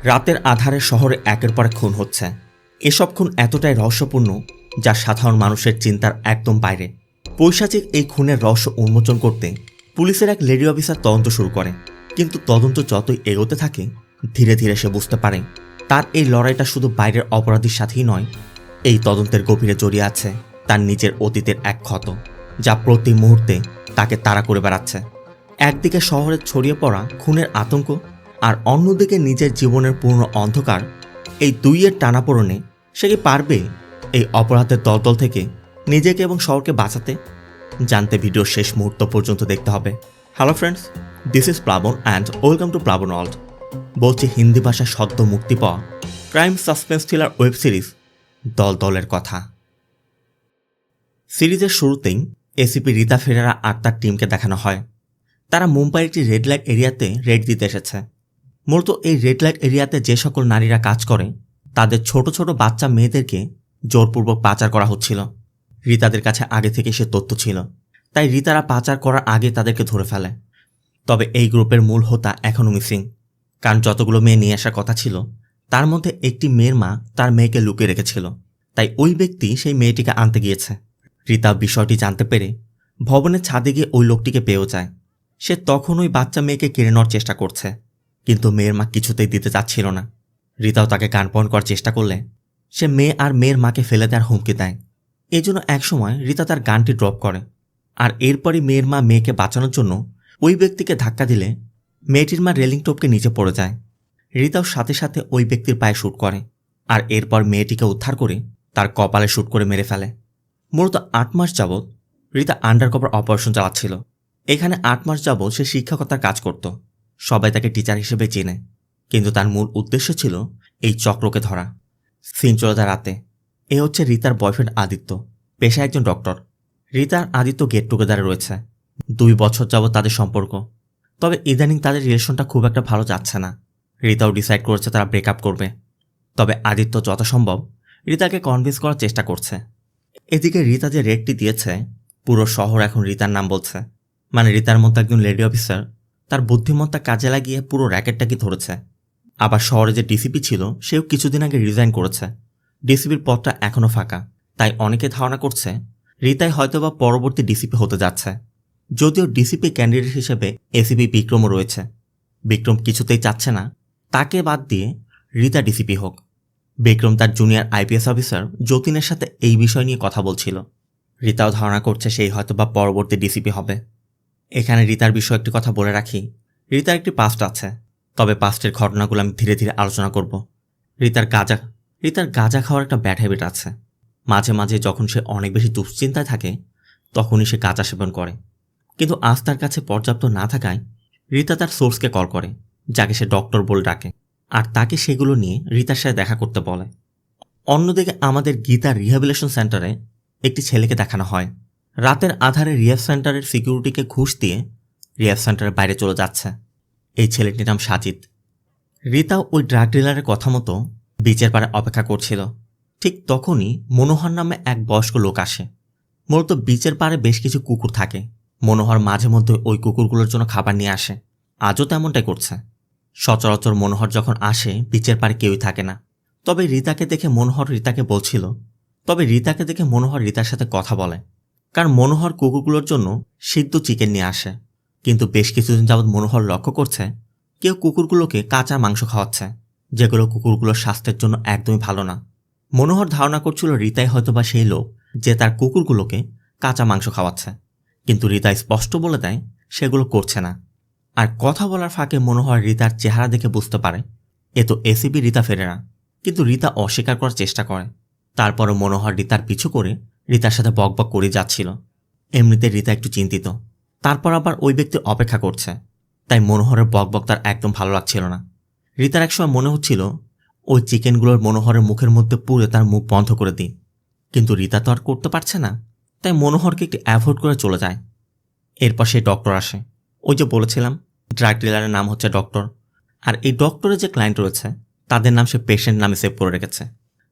রাতের আধারে শহরে একের পর এক খুন হচ্ছে। এসব খুন এতটাই রহস্যপূর্ণ যা সাধারণ মানুষের চিন্তার একদম বাইরে। পৈশাচিক এই খুনের রহস্য উন্মোচন করতে পুলিশের এক লেডি অফিসার তদন্ত শুরু করে। কিন্তু তদন্ত যতই এগোতে থাকে ধীরে ধীরে সে বুঝতে পারে তার এই লড়াইটা শুধু বাইরের অপরাধীর সাথেই নয়, এই তদন্তের গভীরে জড়িয়ে আছে তার নিজের অতীতের এক ক্ষত যা প্রতি মুহূর্তে তাকে তাড়া করে বেড়াচ্ছে। একদিকে শহরে ছড়িয়ে পড়া খুনের আতঙ্ক আর অন্যদিকে নিজের জীবনের পূর্ণ অন্ধকার, এই দুইয়ের টানাপোড়েনে সে কি পারবে এই অপরাধের দলদল থেকে নিজেকে এবং শহরকে বাঁচাতে? জানতে ভিডিওর শেষ মুহূর্ত পর্যন্ত দেখতে হবে। হ্যালো ফ্রেন্ডস, দিস ইজ প্লাবন অ্যান্ড ওয়েলকাম টু প্লাবন ওয়ার্ল্ড। বলছি হিন্দি ভাষায় সদ্য মুক্তি পাওয়া crime suspense thriller web series দলের কথা। সিরিজের শুরুতেই এসিপি রীতা ফেরেরা আর তার টিমকে দেখানো হয় তারা মুম্বাইয়ের একটি রেড লাইট এরিয়াতে রেড দিতে এসেছে। মূলত এই রেড লাইট এরিয়াতে যে সকল নারীরা কাজ করে তাদের ছোট ছোট বাচ্চা মেয়েদেরকে জোরপূর্বক পাচার করা হচ্ছিল। রীতাদের কাছে আগে থেকে সে তথ্য ছিল, তাই রীতারা পাচার করার আগে তাদেরকে ধরে ফেলে। তবে এই গ্রুপের মূল হোতা এখনও মিসিং, কারণ যতগুলো মেয়ে নিয়ে আসার কথা ছিল তার মধ্যে একটি মেয়ের মা তার মেয়েকে লুকিয়ে রেখেছিল, তাই ওই ব্যক্তি সেই মেয়েটিকে আনতে গিয়েছে। রীতা বিষয়টি জানতে পেরে ভবনের ছাদে গিয়ে ওই লোকটিকে পেয়েও যায়। সে তখন ওই বাচ্চা মেয়েকে কেড়ে নেওয়ার চেষ্টা করছে, কিন্তু মেয়ের মা কিছুতেই দিতে চাচ্ছিল না। রীতাও তাকে গানপন করার চেষ্টা করলে সে মেয়ে আর মেয়ের মাকে ফেলে দেওয়ার হুমকি দেয়। এই জন্য একসময় রীতা তার গানটি ড্রপ করে, আর এরপরই মেয়ের মা মেয়েকে বাঁচানোর জন্য ওই ব্যক্তিকে ধাক্কা দিলে মেয়েটির মা রেলিং টপকে নিচে পড়ে যায়। রীতাও সাথে সাথে ওই ব্যক্তির পায়ে শ্যুট করে, আর এরপর মেয়েটিকে উদ্ধার করে তার কপালে শ্যুট করে মেরে ফেলে। মূলত 8 মাস যাবৎ রীতা আন্ডারকভার অপারেশন চালাচ্ছিল। এখানে 8 মাস যাবৎ সে শিক্ষকতার কাজ করত, সবাই তাকে টিচার হিসেবে চেনে, কিন্তু তার মূল উদ্দেশ্য ছিল এই চক্রকে ধরা। সিন চলে যায় রাতে। এ হচ্ছে রীতার বয়ফ্রেন্ড আদিত্য, পেশায় একজন ডক্টর। রীতার আদিত্য গেট টুগেদারে রয়েছে, 2 বছর যাবৎ তাদের সম্পর্ক। তবে ইদানিং তাদের রিলেশনটা খুব একটা ভালো যাচ্ছে না। রীতাও ডিসাইড করেছে তারা ব্রেকআপ করবে। তবে আদিত্য যথাসম্ভব রীতাকে কনভিন্স করার চেষ্টা করছে। এদিকে রীতা যে রেডটি দিয়েছে পুরো শহর এখন রীতার নাম বলছে, মানে রীতার মতো একজন লেডি অফিসার তার বুদ্ধিমত্তা কাজে লাগিয়ে পুরো র্যাকেটটাকে ধরেছে। আবার শহরে যে ডিসিপি ছিল সেও কিছুদিন আগে রিজাইন করেছে। ডিসিপির পদটা এখনও ফাঁকা, তাই অনেকে ধারণা করছে রীতাই হয়তোবা পরবর্তী ডিসিপি হতে যাচ্ছে। যদিও ডিসিপি ক্যান্ডিডেট হিসেবে এসিপি বিক্রমও রয়েছে। বিক্রম কিছুতেই চাচ্ছে না তাকে বাদ দিয়ে রীতা ডিসিপি হোক। বিক্রম তার জুনিয়র আইপিএস অফিসার যতীনের সাথে এই বিষয় নিয়ে কথা বলছিল। রীতাও ধারণা করছে সেই হয়তোবা পরবর্তী ডিসিপি হবে। এখানে রীতার বিষয়ে একটি কথা বলে রাখি, রীতার একটি পাস্ট আছে, তবে পাস্টের ঘটনাগুলো আমি ধীরে ধীরে আলোচনা করব। রীতার গাঁজা খাওয়ার একটা ব্যাড হ্যাবিট আছে। মাঝে মাঝে যখন সে অনেক বেশি দুশ্চিন্তায় থাকে তখনই সে গাঁজা সেবন করে। কিন্তু আজ তার কাছে পর্যাপ্ত না থাকায় রীতা তার সোর্সকে কল করে, যাকে সে ডক্টর বলে ডাকে, আর তাকে সেগুলো নিয়ে রীতার সাথে দেখা করতে বলে। অন্যদিকে আমাদের গীতার রিহ্যাবিলিটেশন সেন্টারে একটি ছেলেকে দেখানো হয় রাতের আধারে রিহ্যাব সেন্টারের সিকিউরিটিকে ঘুষ দিয়ে রিহ্যাব সেন্টারের বাইরে চলে যাচ্ছে। এই ছেলেটির নাম সাজিদ। রীতাও ওই ড্রাগ ডিলারের কথা মতো বিচের পাড়ে অপেক্ষা করছিল। ঠিক তখনই মনোহর নামে এক বয়স্ক লোক আসে। মূলত বিচের পাড়ে বেশ কিছু কুকুর থাকে। মনোহর মাঝে মধ্যে ওই কুকুরগুলোর জন্য খাবার নিয়ে আসে, আজও তেমনটাই করছে। সচরাচর মনোহর যখন আসে বিচের পাড়ে কেউই থাকে না। তবে রীতাকে দেখে মনোহর রীতার সাথে কথা বলে, কারণ মনোহর কুকুরগুলোর জন্য সিদ্ধ চিকেন নিয়ে আসে। কিন্তু বেশ কিছুদিন যাবৎ মনোহর লক্ষ্য করছে কেউ কুকুরগুলোকে কাঁচা মাংস খাওয়াচ্ছে, যেগুলো কুকুরগুলোর স্বাস্থ্যের জন্য একদমই ভালো না। মনোহর ধারণা করছিল রীতাই হয়তোবা সেই লোক যে তার কুকুরগুলোকে কাঁচা মাংস খাওয়াচ্ছে, কিন্তু রীতা স্পষ্ট বলে দেয় সেগুলো করছে না। আর কথা বলার ফাঁকে মনোহর রীতার চেহারা দেখে বুঝতে পারে এ তো এসিপি রীতা ফেরেরা, কিন্তু রীতা অস্বীকার করার চেষ্টা করে। তারপরও মনোহর রীতার পিছু করে রীতার সাথে বকবক করে যাচ্ছিল। এমনিতে রীতা একটু চিন্তিত, তারপর আবার ওই ব্যক্তি অপেক্ষা করছে, তাই মনোহরের বকবক তার একদম ভালো লাগছিল না। রীতার একসময় মনে হচ্ছিল ওই চিকেনগুলোর মনোহরের মুখের মধ্যে পুরে তার মুখ বন্ধ করে দিই, কিন্তু রীতা তো আর করতে পারছে না, তাই মনোহরকে একটু অ্যাভয়েড করে চলে যায়। এরপর সেই ডক্টর আসে, ওই যে বলেছিলাম ড্রাগ ডিলারের নাম হচ্ছে ডক্টর, আর এই ডক্টরের যে ক্লায়েন্ট রয়েছে তাদের নাম সে পেশেন্ট নামে সেভ করে রেখেছে।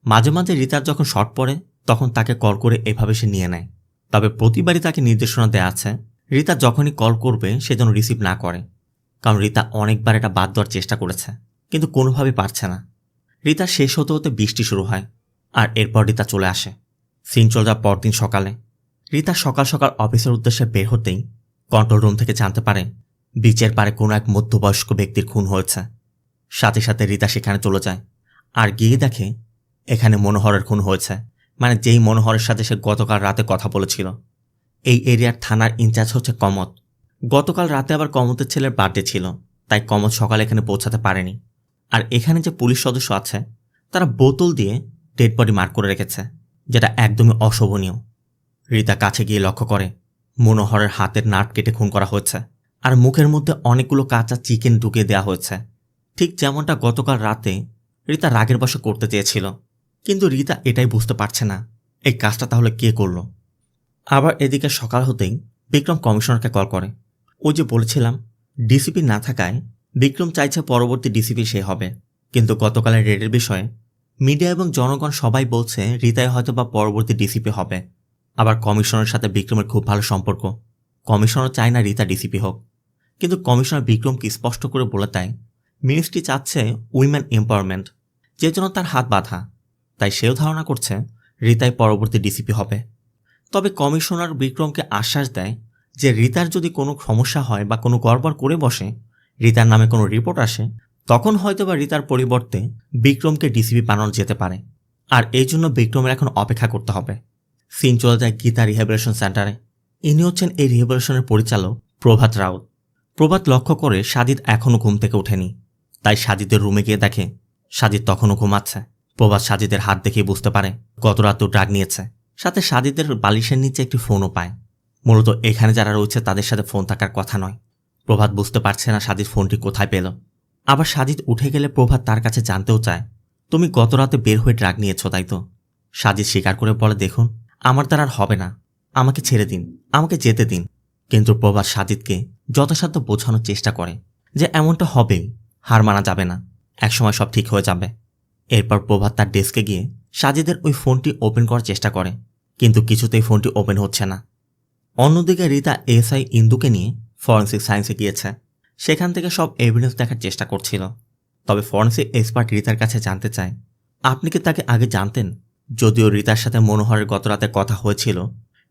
মাঝে মাঝে রীতার যখন শর্ট পড়ে তখন তাকে কল করে এভাবে সে নিয়ে নেয়। তবে প্রতিবারই তাকে নির্দেশনা দেওয়া আছে রীতা যখনই কল করবে সে যেন রিসিভ না করে, কারণ রীতা অনেকবার এটা বাদ দেওয়ার চেষ্টা করেছে, কিন্তু কোনোভাবে পারছে না। রিতা শেষ হতে হতে বৃষ্টি শুরু হয়, আর এরপর রিতা চলে আসে। সিন চলে যায় পরদিন সকালে। রিতা সকাল সকাল অফিসের উদ্দেশ্যে বের হতেই কন্ট্রোল রুম থেকে জানতে পারে বিচের পারে কোনো এক মধ্যবয়স্ক ব্যক্তির খুন হয়েছে। সাথে সাথে রিতা সেখানে চলে যায়, আর গিয়ে দেখে এখানে মনোহরের খুন হয়েছে, মানে যেই মনোহরের সাথে সে গতকাল রাতে কথা বলেছিল। এই এরিয়ার থানার ইনচার্জ হচ্ছে কমত। গতকাল রাতে আবার কমতের ছেলের বার্থডে ছিল, তাই কমত সকালে এখানে পৌঁছাতে পারেনি। আর এখানে যে পুলিশ সদস্য আছে তারা বোতল দিয়ে ডেড বডি মার্ক করে রেখেছে, যেটা একদমই অশোভনীয়। রিতা কাছে গিয়ে লক্ষ্য করে মনোহরের হাতের নাট কেটে খুন করা হয়েছে, আর মুখের মধ্যে অনেকগুলো কাঁচা চিকেন ঢুকিয়ে দেওয়া হয়েছে, ঠিক যেমনটা গতকাল রাতে রিতা রাগের বশে করতে চেয়েছিল। কিন্তু রিতা এটাই বুঝতে পারছে না এই কাজটা তাহলে কে করল। আবার এদিকে সকাল হতেই বিক্রম কমিশনারকে কল করে। ওই যে বলেছিলাম ডিসিপি না থাকায় বিক্রম চাইছে পরবর্তী ডিসিপি সে হবে, কিন্তু গতকালের রেডের বিষয়ে মিডিয়া এবং জনগণ সবাই বলছে রিতাই হয়তো বা পরবর্তী ডিসিপি হবে। আবার কমিশনারের সাথে বিক্রমের খুব ভালো সম্পর্ক। কমিশনার চায় না রিতা ডিসিপি হোক, কিন্তু কমিশনার বিক্রমকে স্পষ্ট করে বলে দেয় মিনিস্ট্রি চাচ্ছে উইমেন এম্পাওয়ারমেন্ট, যে জন্য তার হাত বাঁধা। তাই সেও ধারণা করছে রিতাই পরবর্তী ডিসিপি হবে। তবে কমিশনার বিক্রমকে আশ্বাস দেয় যে রিতার যদি কোনো সমস্যা হয় বা কোনো গড়বড় করে বসে, রিতার নামে কোনো রিপোর্ট আসে, তখন হয়তোবা রিতার পরিবর্তে বিক্রমকে ডিসিপি বানানো যেতে পারে। আর এই জন্য বিক্রমের এখন অপেক্ষা করতে হবে। সিন চলে যায় গীতা রিহ্যাবিলিটেশন সেন্টারে। ইনি হচ্ছেন এই রিহ্যাবিলিটেশনের পরিচালক প্রভাত রাউত। প্রভাত লক্ষ্য করে সাজিদ এখনও ঘুম থেকে ওঠেনি, তাই সাজিদের রুমে গিয়ে দেখে সাজিদ তখনও ঘুমাচ্ছে। প্রভাত সাজিদের হাত দেখেই বুঝতে পারে গত রাতেও ড্রাগ নিয়েছে। সাথে সাজিদের বালিশের নিচে একটি ফোনও পায়। মূলত এখানে যারা রয়েছে তাদের সাথে ফোন থাকার কথা নয়। প্রভাত বুঝতে পারছে না সাজিদ ফোনটি কোথায় পেল। আবার সাজিদ উঠে গেলে প্রভাত তার কাছে জানতেও চায় তুমি গত রাতে বের হয়ে ড্রাগ নিয়েছ তাই তো? সাজিদ স্বীকার করে বলে দেখুন আমার দ্বারা আর হবে না, আমাকে ছেড়ে দিন, আমাকে যেতে দিন। কিন্তু প্রভাত সাজিদকে যথাসাধ্য বোঝানোর চেষ্টা করে যে এমনটা হবেই, হার মানা যাবে না, একসময় সব ঠিক হয়ে যাবে। এরপর প্রভাত তার ডেস্কে গিয়ে সাজিদের ওই ফোনটি ওপেন করার চেষ্টা করে, কিন্তু কিছুতেই ফোনটি ওপেন হচ্ছে না। অন্যদিকে রিতা এসআই ইন্দুকে নিয়ে ফরেন্সিক সায়েন্সে গিয়েছে। সেখান থেকে সব এভিডেন্স দেখার চেষ্টা করছিল। তবে ফরেন্সিক এক্সপার্ট রিতার কাছে জানতে চায় আপনি কি তাকে আগে জানতেন? যদিও রিতার সাথে মনোহরের গতরাতে কথা হয়েছিল,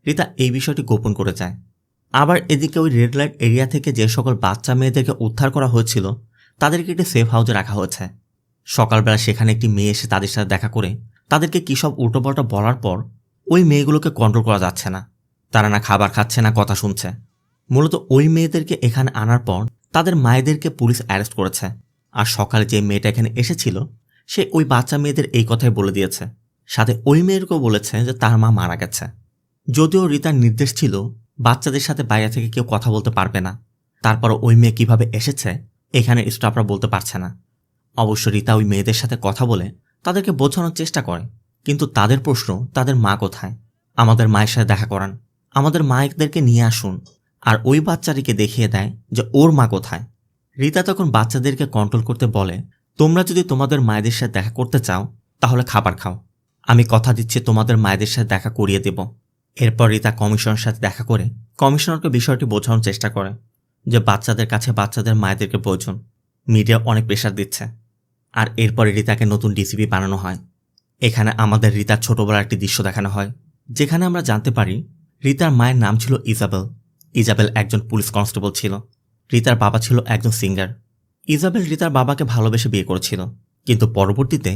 রিতা এই বিষয়টি গোপন করে যায়। আবার এদিকে ওই রেড লাইট এরিয়া থেকে যে সকল বাচ্চা মেয়েদেরকে উদ্ধার করা হয়েছিল তাদেরকে একটি সেফ হাউসে রাখা হয়েছে। সকালবেলা সেখানে একটি মেয়ে এসে তাদের সাথে দেখা করে তাদেরকে কী সব উল্টোপাল্টা বলার পর ওই মেয়েগুলোকে কন্ট্রোল করা যাচ্ছে না। তারা না খাবার খাচ্ছে না কথা শুনছে। মূলত ওই মেয়েদেরকে এখানে আনার পর তাদের মায়েদেরকে পুলিশ অ্যারেস্ট করেছে। আর সকালে যে মেয়েটা এখানে এসেছিল সে ওই বাচ্চা মেয়েদের এই কথাই বলে দিয়েছে, সাথে ওই মেয়েরকেও বলেছে যে তার মা মারা গেছে। যদিও রিতার নির্দেশ ছিল বাচ্চাদের সাথে বাইরে থেকে কেউ কথা বলতে পারবে না, তারপরও ওই মেয়ে কিভাবে এসেছে এখানে স্টাফরা বলতে পারছে না। অবশ্য রিতা ওই মেয়েদের সাথে কথা বলে তাদেরকে বোঝানোর চেষ্টা করে, কিন্তু তাদের প্রশ্ন তাদের মা কোথায়, আমাদের মায়ের সাথে দেখা করান, আমাদের মায়েদেরকে নিয়ে আসুন। আর ওই বাচ্চাটিকে দেখিয়ে দেয় যে ওর মা কোথায়। রিতা তখন বাচ্চাদেরকে কন্ট্রোল করতে বলে তোমরা যদি তোমাদের মায়েদের সাথে দেখা করতে চাও তাহলে খাবার খাও, আমি কথা দিচ্ছি তোমাদের মায়েদের সাথে দেখা করিয়ে দেব। এরপর রিতা কমিশনারের সাথে দেখা করে কমিশনারকে বিষয়টি বোঝানোর চেষ্টা করে যে বাচ্চাদের কাছে বাচ্চাদের মায়েদেরকে প্রয়োজন, মিডিয়া অনেক প্রেশার দিচ্ছে। আর এরপরে রিতাকে নতুন ডিসিপি বানানো হয়। এখানে আমাদের রিতার ছোটবেলার একটি দৃশ্য দেখানো হয়, যেখানে আমরা জানতে পারি রিতার মায়ের নাম ছিল ইজাবেল। ইজাবেল একজন পুলিশ কনস্টেবল ছিল। রিতার বাবা ছিল একজন সিঙ্গার। ইজাবেল রিতার বাবাকে ভালোবেসে বিয়ে করেছিল, কিন্তু পরবর্তীতে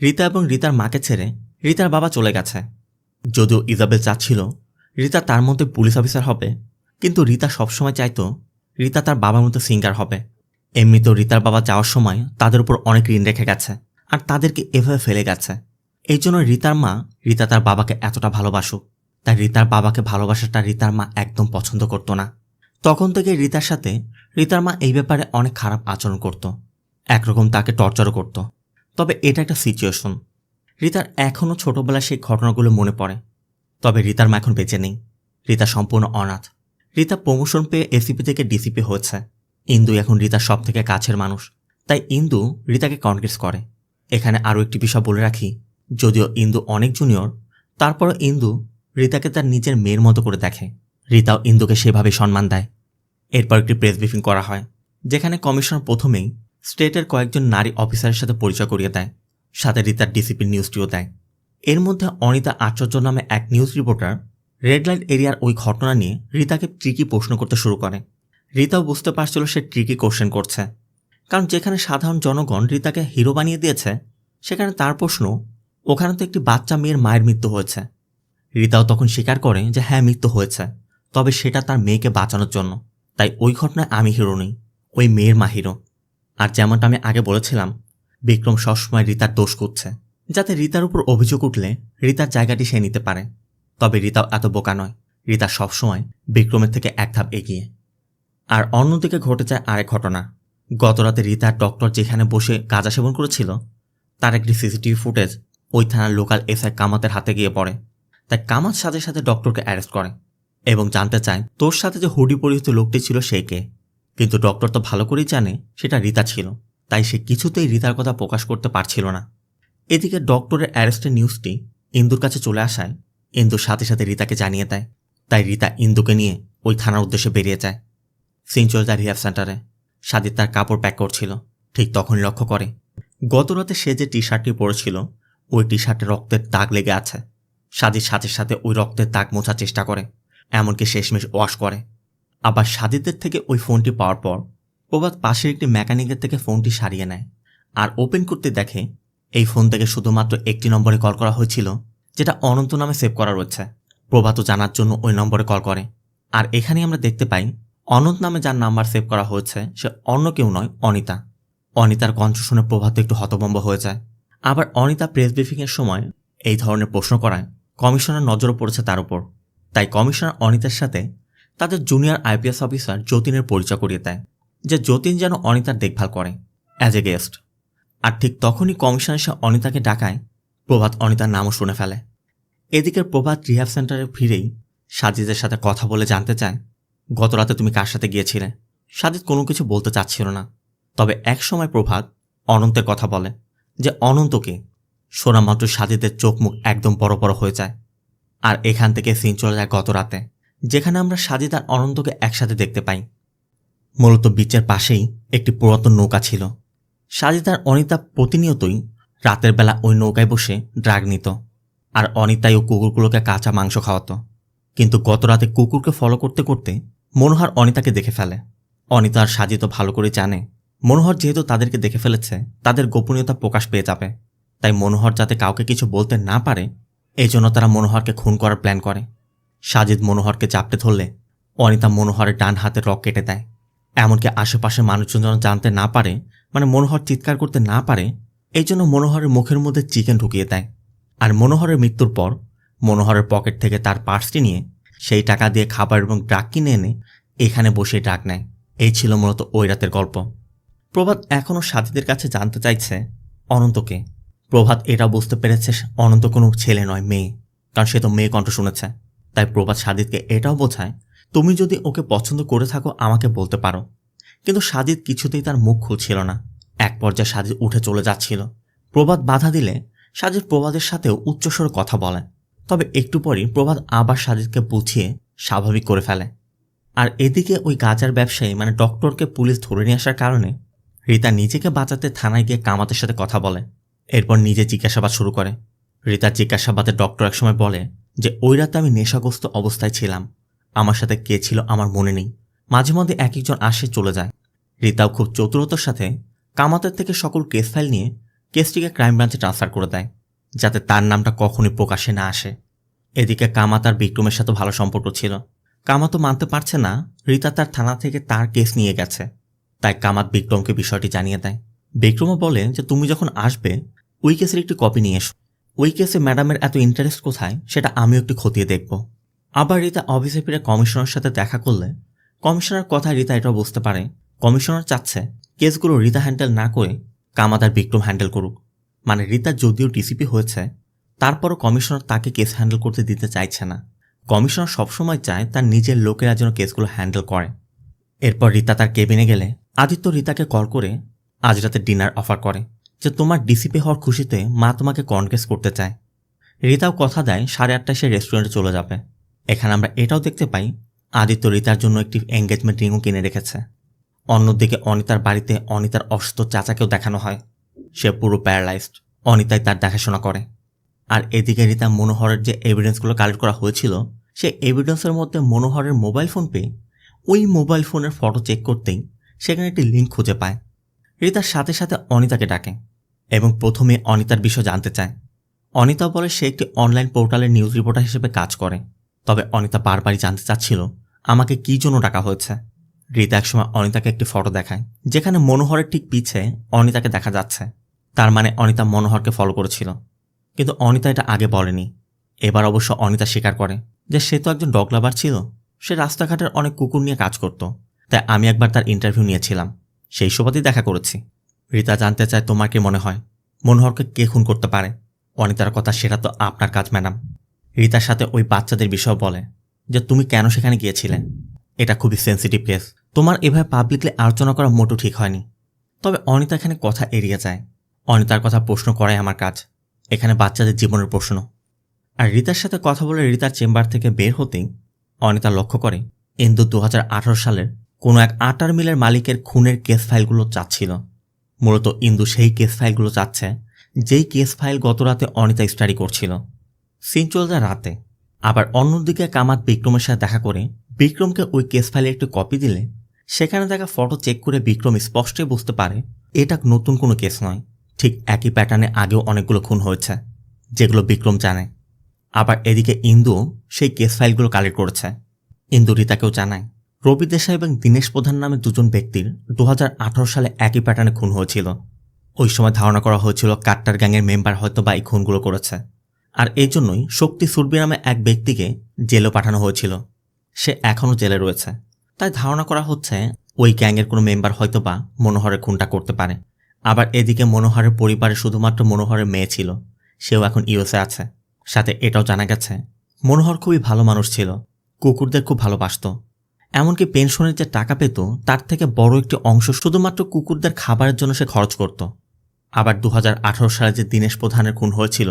রিতা এবং রিতার মাকে ছেড়ে রিতার বাবা চলে গেছে। যদিও ইজাবেল চাচ্ছিল রিতা তার মধ্যে পুলিশ অফিসার হবে, কিন্তু রিতা সবসময় চাইতো রিতা তার বাবার মতো সিঙ্গার হবে। এমনিতেও রিতার বাবা যাওয়ার সময় তাদের উপর অনেক ঋণ রেখে গেছে, আর তাদেরকে এভাবে ফেলে গেছে। এই জন্য রিতার মা রিতা তার বাবাকে এতটা ভালোবাসুক, তাই রিতার বাবাকে ভালোবাসাটা রিতার মা একদম পছন্দ করতো না। তখন থেকে রিতার সাথে রিতার মা এই ব্যাপারে অনেক খারাপ আচরণ করত, একরকম তাকে টর্চারও করত। তবে এটা একটা সিচুয়েশন। রিতার এখনও ছোটবেলায় সেই ঘটনাগুলো মনে পড়ে। তবে রিতার মা এখন বেঁচে নেই। রিতা সম্পূর্ণ অনাথ। রিতা প্রমোশন পেয়ে এসিপি থেকে ডিসিপি হয়েছে। ইন্দু এখন রিতার সব থেকে কাছের মানুষ, তাই ইন্দু রিতাকে কনভিন্স করে। এখানে আরও একটি বিষয় বলে রাখি, যদিও ইন্দু অনেক জুনিয়র, তারপরও ইন্দু রিতাকে তার নিজের মেয়ের মতো করে দেখে। রিতাও ইন্দুকে সেভাবে সম্মান দেয়। এরপর একটি প্রেস ব্রিফিং করা হয়, যেখানে কমিশনার প্রথমেই স্টেটের কয়েকজন নারী অফিসারের সাথে পরিচয় করিয়ে দেয়, সাথে রিতার ডিসিপির নিউজটিও দেয়। এর মধ্যে অনিতা আচার্য নামে এক নিউজ রিপোর্টার রেড লাইট এরিয়ার ওই ঘটনা নিয়ে রিতাকে ট্রিকি প্রশ্ন করতে শুরু করে। রিতাও বুঝতে পারছিল সে ট্রিকি কোশ্চেন করছে, কারণ যেখানে সাধারণ জনগণ রিতাকে হিরো বানিয়ে দিয়েছে, সেখানে তার প্রশ্ন ওখানে তো একটি বাচ্চা মেয়ের মায়ের মৃত্যু হয়েছে। রিতাও তখন স্বীকার করে যে হ্যাঁ, মৃত্যু হয়েছে, তবে সেটা তার মেয়েকে বাঁচানোর জন্য। তাই ওই ঘটনায় আমি হিরো নই, ওই মেয়ের মা হিরো। আর যেমনটা আমি আগে বলেছিলাম, বিক্রম সবসময় রিতার দোষ করছে, যাতে রিতার উপর অভিযোগ উঠলে রিতার জায়গাটি সে নিতে পারে। তবে রিতাও এত বোকা নয়, রিতা সবসময় বিক্রমের থেকে এক ধাপ এগিয়ে। আর অন্যদিকে ঘটে যায় আরেক ঘটনা। গতরাতে রিতার ডক্টর যেখানে বসে গাঁজা সেবন করেছিল, তার একটি সিসিটিভি ফুটেজ ওই থানার লোকাল এসআই কামাতের হাতে গিয়ে পড়ে। তাই কামাত সাথে সাথে ডক্টরকে অ্যারেস্ট করে এবং জানতে চায় তোর সাথে যে হুডি পরিহিত লোকটি ছিল সে কে। কিন্তু ডক্টর তো ভালো করেই জানে সেটা রিতা ছিল, তাই সে কিছুতেই রিতার কথা প্রকাশ করতে পারছিল না। এদিকে ডক্টরের অ্যারেস্টের নিউজটি ইন্দুর কাছে চলে আসায় ইন্দুর সাথে সাথে রিতাকে জানিয়ে দেয়। তাই রিতা ইন্দুকে নিয়ে ওই থানার উদ্দেশ্যে বেরিয়ে যায়। সিন চলে যায় রিহ্যাব সেন্টারে। সাজিদ তার কাপড় প্যাক করছিল, ঠিক তখনই লক্ষ্য করে গতরাতে সে যে টি শার্টটি পরেছিল ওই টি শার্টে রক্তের দাগ লেগে আছে। সাজিদ সাথে সাথে ওই রক্তের দাগ মোছার চেষ্টা করে, এমনকি শেষমেশ ওয়াশ করে। আবার সাজিদের থেকে ওই ফোনটি পাওয়ার পর প্রভাত পাশের একটি মেকানিকের থেকে ফোনটি সারিয়ে নেয় আর ওপেন করতে দেখে এই ফোন থেকে শুধুমাত্র একটি নম্বরে কল করা হয়েছিল, যেটা অনন্ত নামে সেভ করা রয়েছে। প্রভাতও জানার জন্য ওই নম্বরে কল করে। আর এখানেই আমরা দেখতে পাই অনন্ত নামে যার নাম্বার সেভ করা হয়েছে সে অন্য কেউ নয়, অনিতা। অনিতার কণ্ঠ শুনে প্রভাত একটু হতভম্ব হয়ে যায়। আবার অনিতা প্রেস ব্রিফিংয়ের সময় এই ধরনের প্রশ্ন করায় কমিশনার নজরও পড়েছে তার উপর। তাই কমিশনার অনিতার সাথে তাদের জুনিয়র আইপিএস অফিসার যতীনের পরিচয় করিয়ে দেয়, যে যতীন যেন অনিতার দেখভাল করে অ্যাজ এ গেস্ট। আর ঠিক তখনই কমিশনার এসে অনিতাকে ডাকায় প্রভাত অনিতার নামও শুনে ফেলে। এদিকে প্রভাত রিহ্যাব সেন্টারে ফিরেই সাজিদের সাথে কথা বলে জানতে চায় গতরাতে তুমি কার সাথে গিয়েছিলে। সাজিদ কোনো কিছু বলতে চাচ্ছিল না। তবে এক সময় প্রভাত অনন্তের কথা বলে, যে অনন্তকে শোনা মাত্র সাজিদের চোখ মুখ একদম বড় বড় হয়ে যায়। আর এখান থেকে সিন চলে যায় গতরাতে, যেখানে আমরা সাজিদ আর অনন্তকে একসাথে দেখতে পাই। মূলত বিচের পাশেই একটি পুরাতন নৌকা ছিল। সাজিদ আর অনিতা প্রতিনিয়তই রাতের বেলা ওই নৌকায় বসে ড্রাগ নিত, আর অনিতাই ও কুকুরগুলোকে কাঁচা মাংস খাওয়াতো। কিন্তু গতরাতে কুকুরকে ফলো করতে করতে মনোহর অনিতাকে দেখে ফেলে। অনিতা আর সাজিদ তো ভালো করে জানে মনোহর যেহেতু তাদেরকে দেখে ফেলেছে তাদের গোপনীয়তা প্রকাশ পেয়ে যাবে। তাই মনোহর যাতে কাউকে কিছু বলতে না পারে, এই জন্য তারা মনোহরকে খুন করার প্ল্যান করে। সাজিদ মনোহরকে চাপতে ধরলে অনিতা মনোহরের ডান হাতের রক কেটে দেয়। এমনকি আশেপাশে মানুষজন যেন জানতে না পারে, মানে মনোহর চিৎকার করতে না পারে, এই জন্য মনোহরের মুখের মধ্যে চিকেন ঢুকিয়ে দেয়। আর মনোহরের মৃত্যুর পর মনোহরের পকেট থেকে তার পার্সটি নিয়ে সেই টাকা দিয়ে খাবার এবং ড্রাগ কিনে এনে এখানে বসে ড্রাগ নেয়। এই ছিল মূলত ওই রাতের গল্প। প্রভাত এখনও সাজিদের কাছে জানতে চাইছে অনন্তকে। প্রভাত এটা বুঝতে পেরেছে অনন্ত কোনো ছেলে নয়, মেয়ে, কারণ সে তো মেয়ে কণ্ঠ শুনেছে। তাই প্রভাত সাজিদকে এটাও বোঝায় তুমি যদি ওকে পছন্দ করে থাকো আমাকে বলতে পারো। কিন্তু সাজিদ কিছুতেই তার মুখ খুলছিল না। এক পর্যায়ে সাজিদ উঠে চলে যাচ্ছিল। প্রভাত বাধা দিলে সাজিদ প্রভাতের সাথেও উচ্চস্বরে কথা বলে। তবে একটু পরই প্রভাত আবার সাজিদকে বুঝিয়ে স্বাভাবিক করে ফেলে। আর এদিকে ওই গাঁজার ব্যবসায়ী মানে ডক্টরকে পুলিশ ধরে নিয়ে আসার কারণে রিতা নিজেকে বাঁচাতে থানায় গিয়ে কামাতের সাথে কথা বলে। এরপর নিজে জিজ্ঞাসাবাদ শুরু করে। রিতার জিজ্ঞাসাবাদে ডক্টর একসময় বলে যে ওই রাতে আমি নেশাগ্রস্ত অবস্থায় ছিলাম, আমার সাথে কে ছিল আমার মনে নেই, মাঝে মধ্যে এক একজন আসে চলে যায়। রিতাও খুব চতুরতার সাথে কামাতের থেকে সকল কেস ফাইল নিয়ে কেসটিকে ক্রাইম ব্রাঞ্চে ট্রান্সফার করে দেয়, যাতে তার নামটা কখনোই প্রকাশে না আসে। এদিকে কামাত আর বিক্রমের সাথে ভালো সম্পর্ক ছিল। কামাতও মানতে পারছে না রিতা তার থানা থেকে তার কেস নিয়ে গেছে। তাই কামাত বিক্রমকে বিষয়টি জানিয়ে দেয়। বিক্রমও বলে যে তুমি যখন আসবে ওই কেসের একটি কপি নিয়ে এসো। ওই কেসে ম্যাডামের এত ইন্টারেস্ট কোথায় সেটা আমিও একটু খতিয়ে দেখব। আবার রিতা অফিসে ফিরে কমিশনারের সাথে দেখা করলে কমিশনার কথায় রিতা এটাও বুঝতে পারে কমিশনার চাচ্ছে কেসগুলো রিতা হ্যান্ডেল না করে কামাত আর বিক্রম হ্যান্ডেল করুক। মানে রিতা যদিও ডিসিপি হয়েছে, তারপরও কমিশনার তাকে কেস হ্যান্ডেল করতে দিতে চাইছে না। কমিশনার সবসময় চায় তার নিজের লোকেরা যেন কেসগুলো হ্যান্ডেল করে। এরপর রিতা তার কেবিনে গেলে আদিত্য রিতাকে কল করে আজ রাতে ডিনার অফার করে, যে তোমার ডিসিপি হওয়ার খুশিতে মা তোমাকে কনকেস করতে চায়। রিতাও কথা দেয় 8:30টায় সে রেস্টুরেন্টে চলে যাবে। এখানে আমরা এটাও দেখতে পাই আদিত্য রিতার জন্য একটি এঙ্গেজমেন্ট রিংও কিনে রেখেছে। অন্যদিকে অনিতার বাড়িতে অনিতার অসুস্থ চাচাকেও দেখানো হয়। সে পুরো প্যারালাইজড। অনিতাই তার দেখাশোনা করে। আর এদিকে রীতা মনোহরের যে এভিডেন্সগুলো কালেক্ট করা হয়েছিল, সেই এভিডেন্সের মধ্যে মনোহরের মোবাইল ফোন পেয়ে ওই মোবাইল ফোনের ফটো চেক করতেই সেখানে একটি লিঙ্ক খুঁজে পায়। রীতার সাথে সাথে অনিতাকে ডাকে এবং প্রথমে অনিতার বিষয় জানতে চায়। অনিতা বলে সে একটি অনলাইন পোর্টালের নিউজ রিপোর্টার হিসেবে কাজ করে। তবে অনিতা বারবারই জানতে চাচ্ছিল আমাকে কী জন্য ডাকা হয়েছে। রীতা একসময় অনিতাকে একটি ফটো দেখায় যেখানে মনোহরের ঠিক পিছে অনিতাকে দেখা যাচ্ছে। তার মানে অনিতা মনোহরকে ফলো করেছিল। কিন্তু অনিতা এটা আগে বলেনি। এবার অবশ্য অনিতা স্বীকার করে যে সে তো একজন ডগ লাভার ছিল। সে রাস্তাঘাটের অনেক কুকুর নিয়ে কাজ করত। তাই আমি একবার তার ইন্টারভিউ নিয়েছিলাম, সেই সুবাদেই দেখা করেছি। রীতা জানতে চায় তোমার কি মনে হয় মনোহরকে কে খুন করতে পারে। অনিতার কথা সেটা তো আপনার কাজ ম্যাডাম। রীতার সাথে ওই বাচ্চাদের বিষয় বলে যে তুমি কেন সেখানে গিয়েছিলে। এটা খুবই সেন্সিটিভ কেস, তোমার এভাবে পাবলিকলি আলোচনা করা মোটো ঠিক হয়নি। তবে অনিতা এখানে কথা এড়িয়ে যায়। অনিতার কথা প্রশ্ন করাই আমার কাজ, এখানে বাচ্চাদের জীবনের প্রশ্ন। আর রীতার সাথে কথা বলে রীতার চেম্বার থেকে বের হতেই অনিতা লক্ষ্য করে ইন্দু 2018 সালের কোনো এক আটার মিলের মালিকের খুনের কেস ফাইলগুলো চাচ্ছিল। মূলত ইন্দু সেই কেস ফাইলগুলো চাচ্ছে যেই কেস ফাইল গত রাতে অনিতা স্টাডি করছিল। সিন চলে যায় রাতে। আবার অন্যদিকে কামাত বিক্রমের সাথে দেখা করে বিক্রমকে ওই কেস ফাইলের একটি কপি দিলে সেখানে দেখা ফটো চেক করে বিক্রম স্পষ্টই বুঝতে পারে এটা নতুন কোনো কেস নয়। ঠিক একই প্যাটার্নে আগেও অনেকগুলো খুন হয়েছে যেগুলো বিক্রম জানে। আবার এদিকে ইন্দুও সেই কেস ফাইলগুলো কালেক্ট করেছে। ইন্দু রীতাকেও জানায় রবি দেশাই এবং দীনেশ প্রধান নামে দুজন ব্যক্তির 2018 সালে একই প্যাটার্নে খুন হয়েছিল। ওই সময় ধারণা করা হয়েছিল কাট্টার গ্যাংয়ের মেম্বার হয়তো বা এই খুনগুলো করেছে। আর এই জন্যই শক্তি সুরবি নামে এক ব্যক্তিকে জেলে পাঠানো হয়েছিল। সে এখনও জেলে রয়েছে। তাই ধারণা করা হচ্ছে ওই গ্যাংয়ের কোনো মেম্বার হয়তো বা মনোহরের খুনটা করতে পারে। আবার এদিকে মনোহরের পরিবারে শুধুমাত্র মনোহরের মেয়ে ছিল, সেও এখন ইউএসএ আছে। সাথে এটাও জানা গেছে মনোহর খুবই ভালো মানুষ ছিল, কুকুরদের খুব ভালোবাসত। এমনকি পেনশনের যে টাকা পেত তার থেকে বড় একটি অংশ শুধুমাত্র কুকুরদের খাবারের জন্য সে খরচ করত। আবার 2018 সালে যে দীনেশ প্রধানের খুন হয়েছিল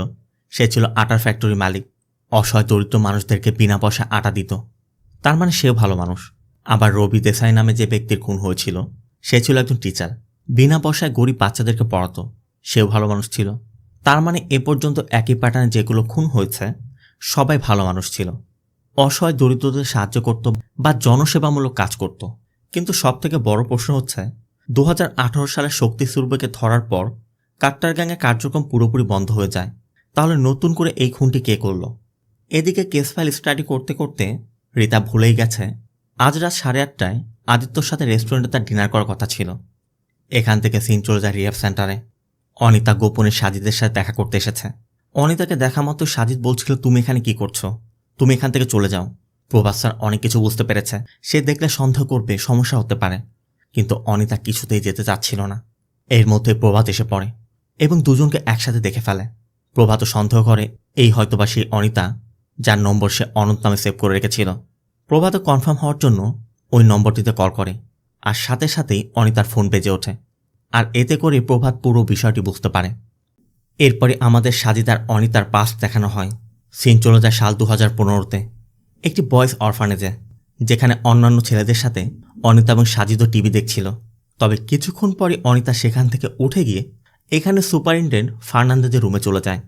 সে ছিল আটার ফ্যাক্টরি মালিক। অসহায় দরিদ্র মানুষদেরকে বিনা পয়সায় আটা দিত। তার মানে সেও ভালো মানুষ। আবার রবি দেশাই নামে যে ব্যক্তির খুন হয়েছিল সে ছিল একজন টিচার, বিনা পয়সায় গরিব বাচ্চাদেরকে পড়াতো। সেও ভালো মানুষ ছিল। তার মানে এ পর্যন্ত একই প্যাটার্নে যেগুলো খুন হয়েছে সবাই ভালো মানুষ ছিল, অসহায় দরিদ্রদের সাহায্য করত বা জনসেবামূলক কাজ করত। কিন্তু সবথেকে বড় প্রশ্ন হচ্ছে 2018 সালে শক্তি সুরবিকে ধরার পর কাট্টার গ্যাংয়ের কার্যক্রম পুরোপুরি বন্ধ হয়ে যায়। তাহলে নতুন করে এই খুনটি কে করল? এদিকে কেস ফাইল স্টাডি করতে করতে রীতা ভুলেই গেছে আজ রাত 8:30টায় আদিত্যর সাথে রেস্টুরেন্টে তার ডিনার করার কথা ছিল। এখান থেকে সিন চলে যায় রিহ্যাব সেন্টারে। অনিতা গোপনে সাজিদের সাথে দেখা করতে এসেছে। অনিতাকে দেখা মাত্র সাজিদ বলছিল তুমি এখানে কি করছো, তুমি এখান থেকে চলে যাও। প্রভাস স্যার অনেক কিছু বুঝতে পেরেছে, সে দেখলে সন্দেহ করবে, সমস্যা হতে পারে। কিন্তু অনিতা কিছুতেই যেতে চাচ্ছিল না। এর মধ্যে প্রভাত এসে পড়ে এবং দুজনকে একসাথে দেখে ফেলে। প্রভাতও সন্দেহ করে এই হয়তোবা সেই অনিতা যার নম্বর সে অনন্ত নামে সেভ করে রেখেছিল। প্রভাতও কনফার্ম হওয়ার জন্য ওই নম্বরটিতে কল করে আর সাথে সাথেই অনিতার ফোন বেজে ওঠে। আর এতে করে প্রভাত পুরো বিষয়টি বুঝতে পারে। এরপরে আমাদের সাজিদ আর অনিতার পাস্ট দেখানো হয়। সিন চলে যায় সাল 2015-তে একটি বয়েজ অরফানেজে, যেখানে অন্যান্য ছেলেদের সাথে অনিতা এবং সাজিদও টিভি দেখছিল। তবে কিছুক্ষণ পরে অনিতা সেখান থেকে উঠে গিয়ে এখানে সুপারিনটেন্ডেন্ট ফার্নান্দেজের রুমে চলে যায়,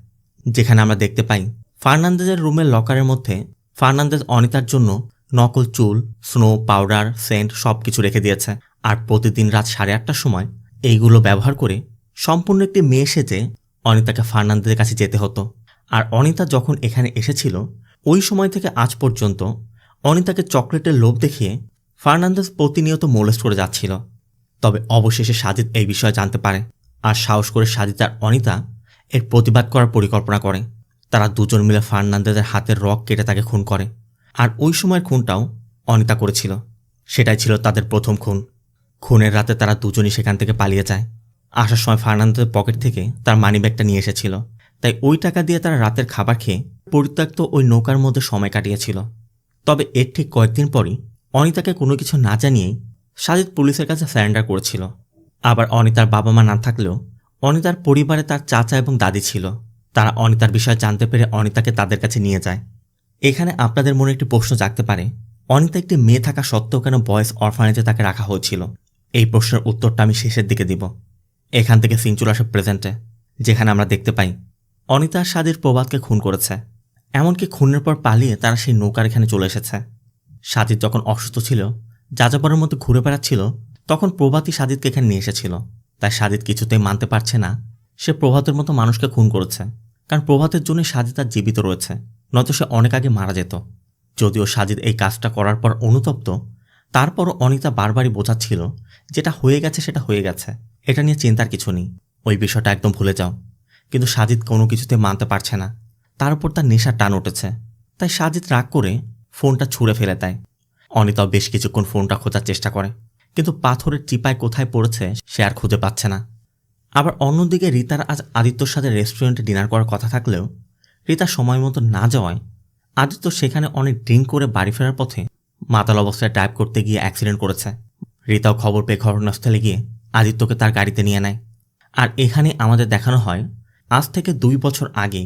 যেখানে আমরা দেখতে পাই ফার্নান্দেজের রুমের লকারের মধ্যে ফার্নান্দেজ অনিতার জন্য নকল চুল, স্নো পাউডার, সেন্ট সব কিছু রেখে দিয়েছে। আর প্রতিদিন রাত 8:30টার সময় এইগুলো ব্যবহার করে সম্পূর্ণ একটি মেয়ে সেজে অনিতাকে ফার্নান্দেজের কাছে যেতে হতো। আর অনিতা যখন এখানে এসেছিল ওই সময় থেকে আজ পর্যন্ত অনিতাকে চকলেটের লোভ দেখিয়ে ফার্নান্দেজ প্রতিনিয়ত মোলেস্ট করে যাচ্ছিল। তবে অবশেষে সাজিদ এই বিষয়ে জানতে পারে আর সাহস করে সাজিদ আর অনিতা এর প্রতিবাদ করার পরিকল্পনা করে। তারা দুজন মিলে ফার্নান্দেজের হাতের রক কেটে তাকে খুন করে। আর ওই সময়ের খুনটাও অনিতা করেছিল। সেটাই ছিল তাদের প্রথম খুন। খুনের রাতে তারা দুজনই সেখান থেকে পালিয়ে যায়। আসার সময় ফার্নান্দেজের পকেট থেকে তার মানিব্যাগটা নিয়ে এসেছিল, তাই ওই টাকা দিয়ে তারা রাতের খাবার খেয়ে পরিত্যক্ত ওই নৌকার মধ্যে সময় কাটিয়েছিল। তবে এর ঠিক কয়েকদিন পরই অনিতাকে কোনো কিছু না জানিয়েই সাজিদ পুলিশের কাছে সারেন্ডার করেছিল। আবার অনিতার বাবা মা না থাকলেও অনিতার পরিবারে তার চাচা এবং দাদি ছিল। তারা অনিতার বিষয়ে জানতে পেরে অনিতাকে তাদের কাছে নিয়ে যায়। এখানে আপনাদের মনে একটি প্রশ্ন জাগতে পারে, অনিতা একটি মেয়ে থাকা সত্ত্বেও কেন বয়েজ অরফানেজে তাকে রাখা হয়েছিল? এই প্রশ্নের উত্তরটা আমি শেষের দিকে দিব। এখান থেকে সিন চলে আসে প্রেজেন্টে, যেখানে আমরা দেখতে পাই অনিতা আর সাজিদ প্রভাতকে খুন করেছে। এমনকি খুনের পর পালিয়ে তারা সেই নৌকার এখানে চলে এসেছে। সাজিদ যখন অসুস্থ ছিল, যাযাবরের মধ্যে ঘুরে বেড়াচ্ছিল, তখন প্রভাতই সাজিদকে এখানে নিয়ে এসেছিল। তাই সাজিদ কিছুতেই মানতে পারছে না সে প্রভাতের মতো মানুষকে খুন করেছে, কারণ প্রভাতের জন্য সাজিদ আর জীবিত রয়েছে, নয়তো সে অনেক আগে মারা যেত। যদিও সাজিদ এই কাজটা করার পর অনুতপ্ত, তারপরও অনিতা বারবারই বোঝাচ্ছিল যেটা হয়ে গেছে সেটা হয়ে গেছে, এটা নিয়ে চিন্তার কিছু নেই, ওই বিষয়টা একদম ভুলে যাও। কিন্তু সাজিদ কোনো কিছুতে মানতে পারছে না, তার উপর তার নেশার টান উঠেছে। তাই সাজিদ রাগ করে ফোনটা ছুঁড়ে ফেলে দেয়। অনিতাও বেশ কিছুক্ষণ ফোনটা খোঁজার চেষ্টা করে, কিন্তু পাথরের চিপায় কোথায় পড়েছে সে আর খুঁজে পাচ্ছে না। আবার অন্যদিকে রিতার আজ আদিত্যর সাথে রেস্টুরেন্টে ডিনার করার কথা থাকলেও রিতা সময় মতো না যাওয়ায় আদিত্য সেখানে অনেক ড্রিঙ্ক করে বাড়ি ফেরার পথে মাতাল অবস্থায় ড্রাইভ করতে গিয়ে অ্যাক্সিডেন্ট করেছে। রিতাও খবর পেয়ে ঘটনাস্থলে গিয়ে আদিত্যকে তার গাড়িতে নিয়ে নেয়। আর এখানে আমাদের দেখানো হয় আজ থেকে 2 বছর আগে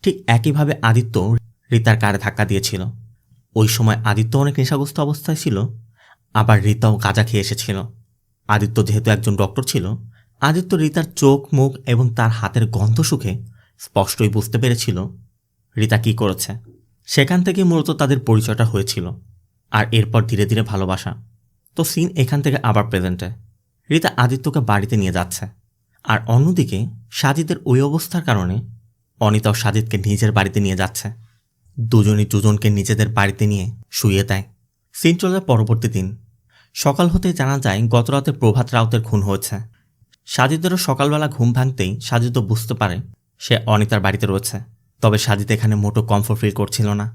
ঠিক একইভাবে আদিত্য রিতার কারে ধাক্কা দিয়েছিল। ওই সময় আদিত্য অনেক নেশাগ্রস্ত অবস্থায় ছিল, আবার রিতাও গাঁজা খেয়ে এসেছিল। আদিত্য যেহেতু একজন ডক্টর ছিল, আদিত্য রিতার চোখ মুখ এবং তার হাতের গন্ধ শুকে স্পষ্টই বুঝতে পেরেছিল রিতা কি করেছে। সেখান থেকে মূলত তাদের পরিচয়টা হয়েছিল, আর এরপর ধীরে ধীরে ভালোবাসা। তো সিন এখান থেকে আবার প্রেজেন্টে, রিতা আদিত্যকে বাড়িতে নিয়ে যাচ্ছে। আর অন্যদিকে সাজিদের ওই অবস্থার কারণে অনিতাও সাজিদকে নিজের বাড়িতে নিয়ে যাচ্ছে। দুজনই দুজনকে নিজেদের বাড়িতে নিয়ে শুইয়ে দেয়। সিন চলে যায় পরবর্তী দিন। সকাল হতেই জানা যায় গতরাতে প্রভাত রাউতের খুন হয়েছে। সাজিদেরও সকালবেলা ঘুম ভাঙতেই সাজিদও বুঝতে পারে সে অনিতার বাড়িতে রয়েছে। তবে সাজিদ এখানে মোটো কমফোর্ট ফিল করছিল না।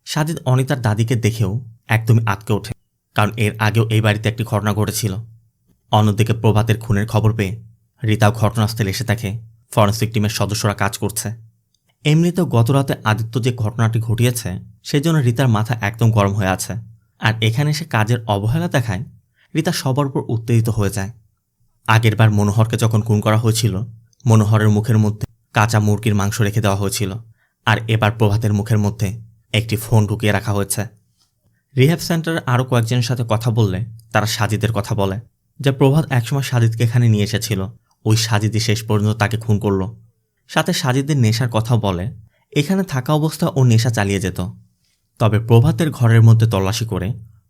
সাজিদ অনিতার দাদিকে দেখেও একদমই আটকে ওঠে, কারণ এর আগেও এই বাড়িতে একটি ঘটনা ঘটেছিল। অন্যদিকে প্রভাতের খুনের খবর পেয়ে রিতাও ঘটনাস্থলে এসে দেখে ফরেন্সিক টিমের সদস্যরা কাজ করছে। এমনিতেও গতরাতে আদিত্য যে ঘটনাটি ঘটিয়েছে সেজন্য রিতার মাথা একদম গরম হয়ে আছে। আর এখানে সে কাজের অবহেলা দেখায় রিতা সবার উপর উত্তেজিত হয়ে যায়। আগেরবার মনোহরকে যখন খুন করা হয়েছিল, মনোহরের মুখের মধ্যে কাঁচা মুরগির মাংস রেখে দেওয়া হয়েছিল, আর এবার প্রভাতের মুখের মধ্যে একটি ফোন ঢুকিয়ে রাখা হয়েছে। রিহ্যাব সেন্টারে আরও কয়েকজনের সাথে কথা বললে তারা সাজিদের কথা বলে, যে প্রভাত একসময় সাজিদকে এখানে নিয়ে এসেছিল, ওই সাজিদই শেষ পর্যন্ত তাকে খুন করল। সাথে সাজিদের নেশার কথাও বলে, এখানে থাকা অবস্থায় ও নেশা চালিয়ে যেত। তবে প্রভাতের ঘরের মধ্যে তল্লাশি করে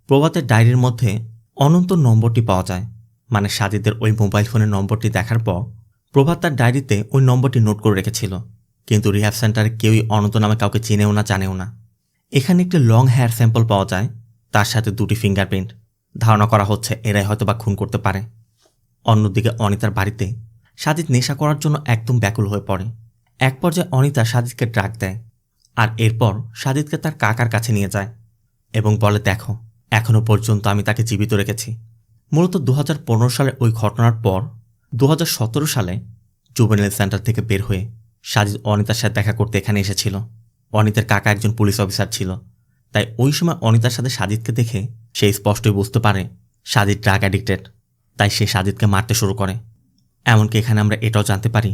প্রভাতের ডায়েরির মধ্যে অনন্ত নম্বরটি পাওয়া যায়। মানে সাজিদের ওই মোবাইল ফোনের নম্বরটি দেখার পর প্রভাত তার ডায়েরিতে ওই নম্বরটি নোট করে রেখেছিল। কিন্তু রিহ্যাব সেন্টারে কেউই অনন্ত নামে কাউকে চেনেও না, জানেও না। এখানে একটি লং হেয়ার স্যাম্পল পাওয়া যায়, তার সাথে 2টি ফিঙ্গারপ্রিন্ট। ধারণা করা হচ্ছে এরাই হয়তো বা খুন করতে পারে। অন্যদিকে অনিতার বাড়িতে সাজিদ নেশা করার জন্য একদম ব্যাকুল হয়ে পড়ে। এক পর্যায়ে অনিতা সাজিদকে ড্রাগ দেয়, আর এরপর সাজিদকে তার কাকার কাছে নিয়ে যায় এবং বলে, দেখো এখনও পর্যন্ত আমি তাকে জীবিত রেখেছি। মূলত 2015 সালে ওই ঘটনার পর 2017 সালে জুভেনাইল সেন্টার থেকে বের হয়ে সাজিদ অনিতার সাথে দেখা করতে এখানে এসেছিল। অনিতার কাকা একজন পুলিশ অফিসার ছিল, তাই ওই সময় অনিতার সাথে সাজিদকে দেখে সে স্পষ্টই বুঝতে পারে সাজিদ ড্রাগ অ্যাডিক্টেড। তাই সে সাজিদকে মারতে শুরু করে। এমনকি এখানে আমরা এটাও জানতে পারি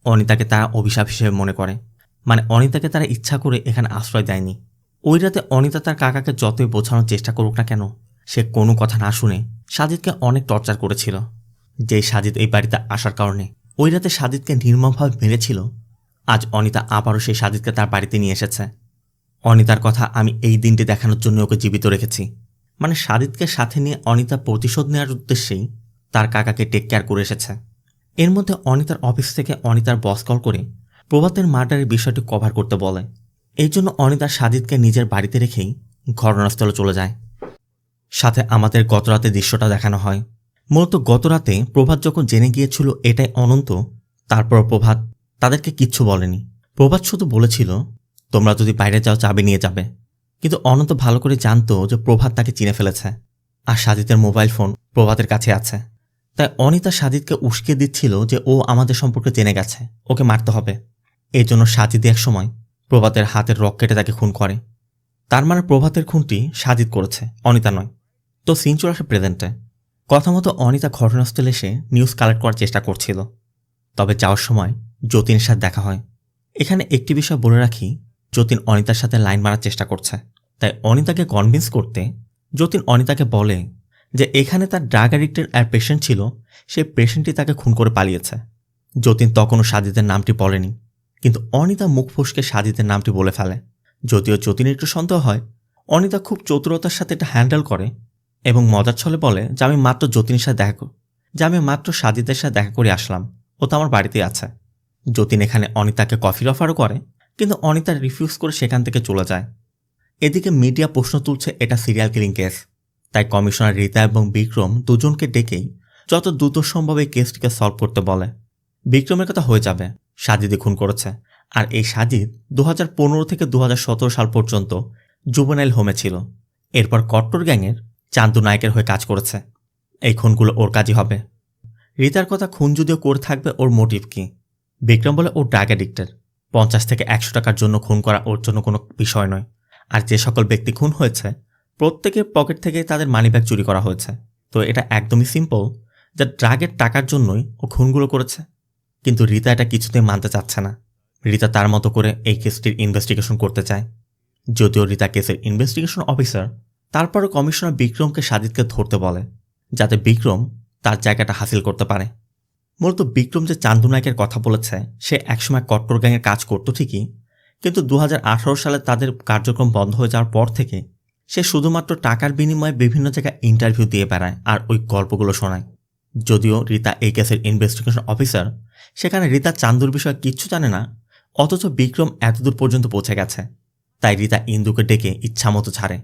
অনিতাকে তারা অভিশাপ হিসেবে মনে করে, মানে অনিতাকে তারা ইচ্ছা করে এখানে আশ্রয় দেয়নি। ওই রাতে অনিতা তার কাকাকে যতই বোঝানোর চেষ্টা করুক না কেন, সে কোনো কথা না শুনে সাজিদকে অনেক টর্চার করেছিল। যেই সাজিদ এই বাড়িতে আসার কারণে ওই রাতে সাজিদকে নির্মমভাবে মেরেছিল, আজ অনিতা আবারও সেই সাজিদকে তার বাড়িতে নিয়ে এসেছে। অনিতার কথা আমি এই দিনটি দেখানোর জন্য ওকে জীবিত রেখেছি। মানে সাজিদকে সাথে নিয়ে অনিতা প্রতিশোধ নেওয়ার উদ্দেশ্যেই তার কাকাকে টেক কেয়ার করে এসেছে। এর মধ্যে অনিতার অফিস থেকে অনিতার বস কল করে প্রভাতের মার্ডারের বিষয়টি কভার করতে বলে। এই জন্য অনিতা সাজিদকে নিজের বাড়িতে রেখেই ঘটনাস্থলে চলে যায়। সাথে আমাদের গতরাতে দৃশ্যটা দেখানো হয়। মূলত গতরাতে প্রভাত যখন জেনে গিয়েছিল এটাই অনন্ত, তারপর প্রভাত তাদেরকে কিচ্ছু বলেনি। প্রভাত শুধু বলেছিল তোমরা যদি বাইরে যাও চাবি নিয়ে যাবে। কিন্তু অনন্ত ভালো করে জানতো যে প্রভাত তাকে চিনে ফেলেছে, আর সাজিদের মোবাইল ফোন প্রভাতের কাছে আছে। তাই অনিতা সাজিদকে উস্কে দিচ্ছিল যে ও আমাদের সম্পর্কে জেনে গেছে, ওকে মারতে হবে। এই জন্য সাজিদ এক সময় প্রভাতের হাতের রক কেটে তাকে খুন করে। তার মানে প্রভাতের খুনটি সাজিদ করেছে, অনিতা নয়। তো সিন চলে আসে প্রেজেন্টে। কথা মতো অনিতা ঘটনাস্থলে এসে নিউজ কালেক্ট করার চেষ্টা করছিল। তবে যাওয়ার সময় যতীনের সাথে দেখা হয়। এখানে একটি বিষয় বলে রাখি, যতীন অনিতার সাথে লাইন মারার চেষ্টা করছে। তাই অনিতাকে কনভিন্স করতে যতীন অনিতাকে বলে যে এখানে তার ড্রাগ অ্যাডিক্টের আর পেশেন্ট ছিল, সেই পেশেন্টটি তাকে খুন করে পালিয়েছে। যতীন তখনও সাজিদের নামটি বলেনি, কিন্তু অনিতা মুখ ফসকে সাজিদের নামটি বলে ফেলে। যদিও যতীনের একটু সন্দেহ হয়, অনিতা খুব চতুরতার সাথে এটা হ্যান্ডেল করে এবং মজার ছলে বলে যে আমি মাত্র যতীনের সাথে মাত্র সাজিদের সাথে দেখা করে আসলাম, ও তো আমার বাড়িতেই আছে। যতীন এখানে অনিতাকে কফির অফারও করে, কিন্তু অনিতা রিফিউজ করে সেখান থেকে চলে যায়। এদিকে মিডিয়া প্রশ্ন তুলছে এটা সিরিয়াল কিলিং কেস, তাই কমিশনার রীতা এবং বিক্রম দুজনকে ডেকেই যত দ্রুত সম্ভব এই কেসটিকে সলভ করতে বলে। বিক্রমের কথা হয়ে যাবে, সাজিদই খুন করেছে, আর এই সাজিদ 2015 থেকে 2017 সাল পর্যন্ত জুভেনাইল হোমে ছিল। এরপর কট্টর গ্যাংয়ের চান্দু নায়কের হয়ে কাজ করেছে। এই খুনগুলো ওর কাজই হবে। রীতার কথা, খুন যদিও করে থাকবে, ওর মোটিভ কি? বিক্রম বলে ও ড্রাগ অ্যাডিক্টের, 50 থেকে 100 টাকার জন্য খুন করা ওর জন্য কোনো বিষয় নয়। আর যে সকল ব্যক্তি খুন হয়েছে প্রত্যেকের পকেট থেকে তাদের মানিব্যাগ চুরি করা হয়েছে, তো এটা একদমই সিম্পল যে ড্রাগের টাকার জন্যই ও খুনগুলো করেছে। কিন্তু রীতা এটা কিছুতেই মানতে চাচ্ছে না। রীতা তার মতো করে এই কেসটির ইনভেস্টিগেশন করতে চায়। যদিও রীতা কেসের ইনভেস্টিগেশন অফিসার, তারপরও কমিশনার বিক্রমকে সাজিদকে ধরতে বলে, যাতে বিক্রম তার জায়গাটা হাসিল করতে পারে। মূলত বিক্রম যে চান্দু নায়কের কথা বলেছে, সে একসময় কট্টর গ্যাংয়ের কাজ করত ঠিকই, কিন্তু 2018 সালে তাদের কার্যক্রম বন্ধ হয়ে যাওয়ার পর থেকে সে শুধুমাত্র টাকার বিনিময়ে বিভিন্ন জায়গায় ইন্টারভিউ দিয়ে বেড়ায় আর ওই গল্পগুলো শোনায়। যদিও রীতা এই কেসের ইনভেস্টিগেশন অফিসার, সেখানে রীতা চান্দুর বিষয়ে কিচ্ছু জানে না, অথচ বিক্রম এতদূর পর্যন্ত পৌঁছে গেছে। তাই রীতা ইন্দুকে ডেকে ইচ্ছামতো ছাড়ে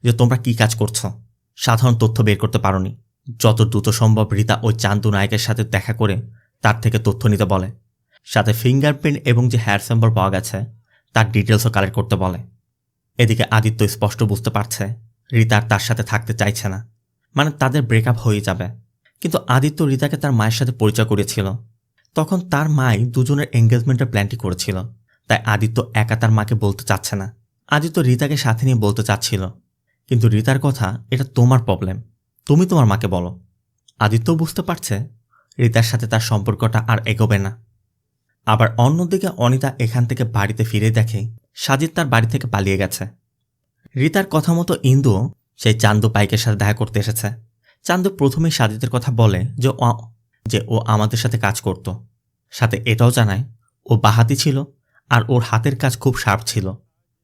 যে তোমরা কি কাজ করছো, সাধারণ তথ্য বের করতে পারোনি। যত দ্রুত সম্ভব রীতা ওই চান্দু নায়কের সাথে দেখা করে তার থেকে তথ্য নিতে বলে, সাথে ফিঙ্গারপ্রিন্ট এবং যে হেয়ার স্যাম্পল পাওয়া গেছে তার ডিটেলসও কালেক্ট করতে বলে। এদিকে আদিত্য স্পষ্ট বুঝতে পারছে রীতা তার সাথে থাকতে চাইছে না, মানে তাদের ব্রেকআপ হয়ে যাবে। কিন্তু আদিত্য রীতাকে তার মায়ের সাথে পরিচয় করিয়েছিল, তখন তার মাই দুজনের এঙ্গেজমেন্টের প্ল্যানটি করেছিল। তাই আদিত্য একা তার মাকে বলতে চাচ্ছে না। আদিত্য রীতাকে সাথে নিয়ে বলতে চাচ্ছিল, কিন্তু রীতার কথা, এটা তোমার প্রবলেম, তুমি তোমার মাকে বলো। আদিত্যও বুঝতে পারছে রীতার সাথে তার সম্পর্কটা আর এগোবে না। আবার অন্যদিকে অনিতা এখান থেকে বাড়িতে ফিরে দেখে সাজিদ তার বাড়ি থেকে পালিয়ে গেছে। রীতার কথা মতো ইন্দুও সেই চান্দু পাইকের সাথে দেখা করতে এসেছে। চান্দু প্রথমেই সাজিদের কথা বলে যে ও আমাদের সাথে কাজ করত, সাথে এটাও জানায় ও বাহাতি ছিল আর ওর হাতের কাজ খুব শার্প ছিল।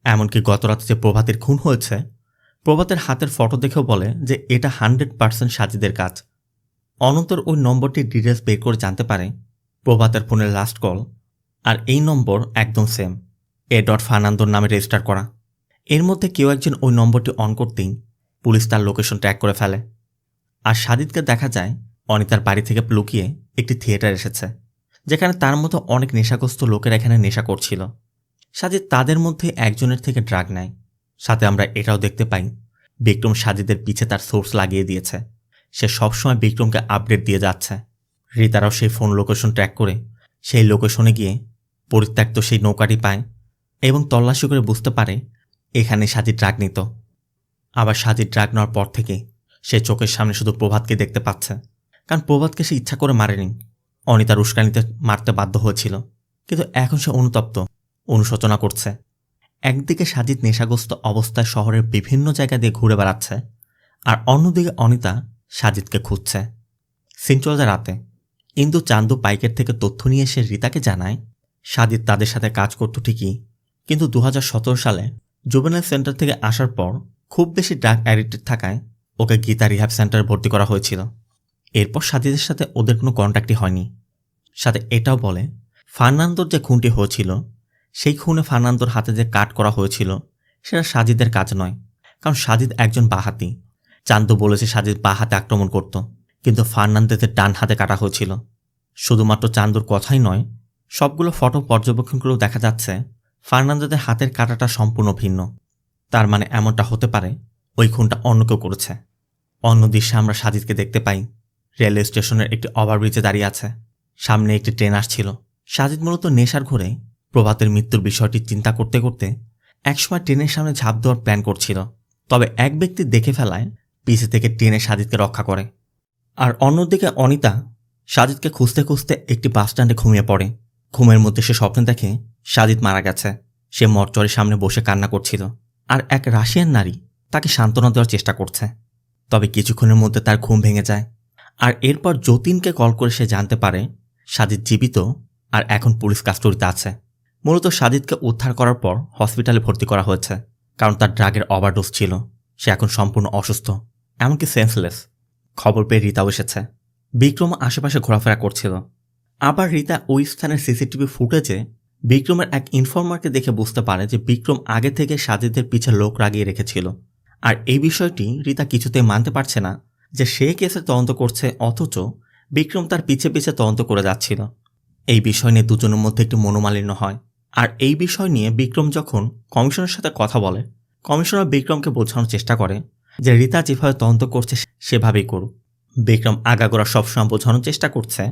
এমনকি গতরাতে যে প্রভাতের খুন হয়েছে, প্রভাতের হাতের ফটো দেখেও বলে যে এটা 100% সাজিদের কাজ। অনন্তর ওই নম্বরটির ডিটেলস বের করে জানতে পারে প্রভাতের ফোনের লাস্ট কল, আর এই নম্বর একদম সেম, ফার্নান্দোর নামে রেজিস্টার করা। এর মধ্যে কেউ একজন ওই নম্বরটি অন করতেই পুলিশ তার লোকেশন ট্র্যাক করে ফেলে। আর সাজিদকে দেখা যায় অনিতার বাড়ি থেকে লুকিয়ে একটি থিয়েটার এসেছে, যেখানে তার মতো অনেক নেশাগ্রস্ত লোকেরা এখানে নেশা করছিল। সাজিদ তাদের মধ্যে একজনের থেকে ড্রাগ নেয়। সাথে আমরা এটাও দেখতে পাই বিক্রম সাজিদের পিছে তার সোর্স লাগিয়ে দিয়েছে, সে সবসময় বিক্রমকে আপডেট দিয়ে যাচ্ছে। রীতারাও সেই ফোন লোকেশন ট্র্যাক করে সেই লোকেশনে গিয়ে পরিত্যক্ত সেই নৌকাটি পায় এবং তল্লাশি করে বুঝতে পারে এখানে সাজিদ ড্রাগ নিত। আবার সাজিদ ড্রাগ নেওয়ার পর থেকে সে চোখের সামনে শুধু প্রভাতকে দেখতে পাচ্ছে, কারণ প্রভাতকে সে ইচ্ছা করে মারেনি, অনিতার উস্কানিতে মারতে বাধ্য হয়েছিল। কিন্তু এখন সে অনুতপ্ত, অনুশোচনা করছে। একদিকে সাজিদ নেশাগ্রস্ত অবস্থায় শহরের বিভিন্ন জায়গা দিয়ে ঘুরে বেড়াচ্ছে, আর অন্যদিকে অনিতা সাজিদকে খুঁজছে। সিন চলে যায় রাতে। ইন্দু চান্দু পাইকের থেকে তথ্য নিয়ে এসে রীতাকে জানায় সাজিদ তাদের সাথে কাজ করত ঠিকই, কিন্তু 2017 সালে জুভেনাইল সেন্টার থেকে আসার পর খুব বেশি ড্রাগ অ্যাডিক্টেড থাকায় ওকে গীতা রিহ্যাব সেন্টারে ভর্তি করা হয়েছিল। এরপর সাজিদের সাথে ওদের কোনো কন্ট্যাক্টই হয়নি। সাথে এটাও বলে ফার্নান্দোর যে খুনটি হয়েছিল, সেই খুনে ফার্নান্দোর হাতে যে কাট করা হয়েছিল সেটা সাজিদের কাজ নয়, কারণ সাজিদ একজন বাহাতি। চান্দু বলেছে সাজিদ বাঁ হাতে আক্রমণ করত, কিন্তু ফার্নান্দোদের ডান হাতে কাটা হয়েছিল। শুধুমাত্র চান্দুর কথাই নয়, সবগুলো ফটো পর্যবেক্ষণ করেও দেখা যাচ্ছে ফার্নান্দোদের হাতের কাটাটা সম্পূর্ণ ভিন্ন। তার মানে এমনটা হতে পারে ওই খুনটা অন্য কেউ করেছে। অন্য দৃশ্যে আমরা সাজিদকে দেখতে পাই রেলওয়ে স্টেশনের একটি ওভারব্রিজে দাঁড়িয়ে আছে, সামনে একটি ট্রেন আসছিল। সাজিদ মূলত নেশার ঘোরে প্রভাতের মৃত্যুর বিষয়টি চিন্তা করতে করতে একসময় ট্রেনের সামনে ঝাঁপ দেওয়ার প্ল্যান করছিল, তবে এক ব্যক্তি দেখে ফেলায় পিছে থেকে ট্রেনে সাজিদকে রক্ষা করে। আর অন্যদিকে অনিতা সাজিদকে খুঁজতে খুঁজতে একটি বাস স্ট্যান্ডে ঘুমিয়ে পড়ে। ঘুমের মধ্যে সে স্বপ্নে দেখে সাজিদ মারা গেছে। সে মরচরের সামনে বসে কান্না করছিল, আর এক রাশিয়ান নারী তাকে সান্ত্বনা দেওয়ার চেষ্টা করছে। তবে কিছুক্ষণের মধ্যে তার ঘুম ভেঙে যায়। আর এরপর যতীনকে কল করে সে জানতে পারে সাজিদ জীবিত আর এখন পুলিশ কাস্টডিতে আছে। মূলত সাজিদকে উদ্ধার করার পর হসপিটালে ভর্তি করা হয়েছে, কারণ তার ড্রাগের ওভারডোজ ছিল। সে এখন সম্পূর্ণ অসুস্থ, এমনকি সেন্সলেস। খবর পেয়ে রীতাও এসেছে। বিক্রম আশেপাশে ঘোরাফেরা করছিল। আবার রীতা ওই স্থানের সিসিটিভি ফুটেজে বিক্রমের এক ইনফর্মারকে দেখে বুঝতে পারে যে বিক্রম আগে থেকে সাজিদের পিছে লোক লাগিয়ে রেখেছিল। আর এই বিষয়টি রীতা কিছুতেই মানতে পারছে না যে সে কেসের তদন্ত করছে, অথচ বিক্রম তার পিছে পিছে তদন্ত করে যাচ্ছিল। এই বিষয় নিয়ে দুজনের মধ্যে একটু মনোমালিন্য হয়। আর এই বিষয় নিয়ে বিক্রম যখন কমিশনের সাথে কথা বলে, কমিশনার বিক্রমকে বোঝানোর চেষ্টা করে যে রীতা যেভাবে তদন্ত করছে সেভাবেই করুক। বিক্রম আগাগোড়া সবসময় বোঝানোর চেষ্টা করছে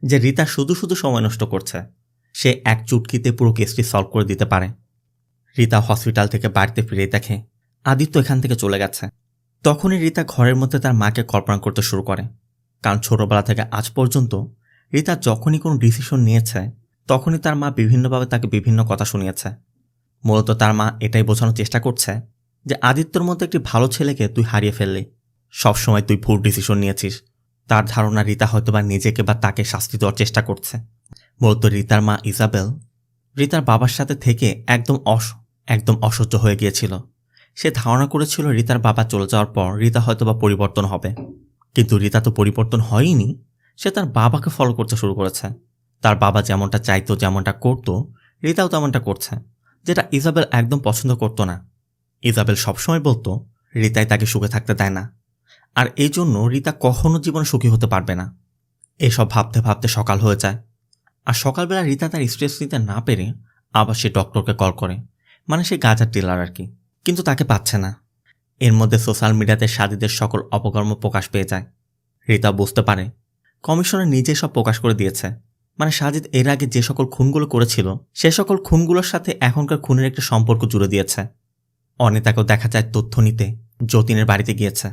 যে রীতা শুধু শুধু সময় নষ্ট করছে, সে এক চুটকিতে পুরো কেসটি সলভ করে দিতে পারে। রীতা হসপিটাল থেকে বাড়িতে ফিরে দেখে আদিত্য এখান থেকে চলে গেছে। তখনই রীতা ঘরের মধ্যে তার মাকে কল্পনা করতে শুরু করে, কারণ ছোটবেলা থেকে আজ পর্যন্ত রীতা যখনই কোনো ডিসিশন নিয়েছে তখনই তার মা বিভিন্নভাবে তাকে বিভিন্ন কথা শুনিয়েছে। মূলত তার মা এটাই বোঝানোর চেষ্টা করছে যে আদিত্যর মতো একটি ভালো ছেলেকে তুই হারিয়ে ফেললি, সবসময় তুই ভুল ডিসিশন নিয়েছিস। তার ধারণা রীতা হয়তোবা নিজেকে বা তাকে শাস্তি দেওয়ার চেষ্টা করছে। মূলত রীতার মা ইজাবেল রীতার বাবার সাথে থেকে একদম অসহ্য হয়ে গিয়েছিল। সে ধারণা করেছিল রীতার বাবা চলে যাওয়ার পর রীতা হয়তোবা পরিবর্তন হবে, কিন্তু রীতা তো পরিবর্তন হয়নি। সে তার বাবাকে ফলো করতে শুরু করেছে। তার বাবা যেমনটা চাইতো, যেমনটা করত, রীতাও তেমনটা করছে, যেটা ইজাবেল একদম পছন্দ করত না। ইজাবেল সবসময় বলতো রীতাই তাকে সুখে থাকতে দেয় না, আর এই জন্য রীতা কখনো জীবনে সুখী হতে পারবে না। এসব ভাবতে ভাবতে সকাল হয়ে যায়। আর সকালবেলা রীতা তার স্ট্রেস নিতে না পেরে আবার সে ডক্টরকে কল করে, মানে সে গাঁজার ডিলার আর কি, কিন্তু তাকে পাচ্ছে না। এর মধ্যে সোশ্যাল মিডিয়াতে সাজিদের সকল অপকর্ম প্রকাশ পেয়ে যায়। রীতা বুঝতে পারে কমিশনার নিজে সব প্রকাশ করে দিয়েছে, মানে সাজিদ এর আগে যে সকল খুনগুলো করেছিল সে সকল খুনগুলোর সাথে এখনকার খুনের একটা সম্পর্ক জুড়ে দিয়েছে। অনিতাকেও দেখা যায় তথ্য নিতে যতীনের বাড়িতে গিয়েছে,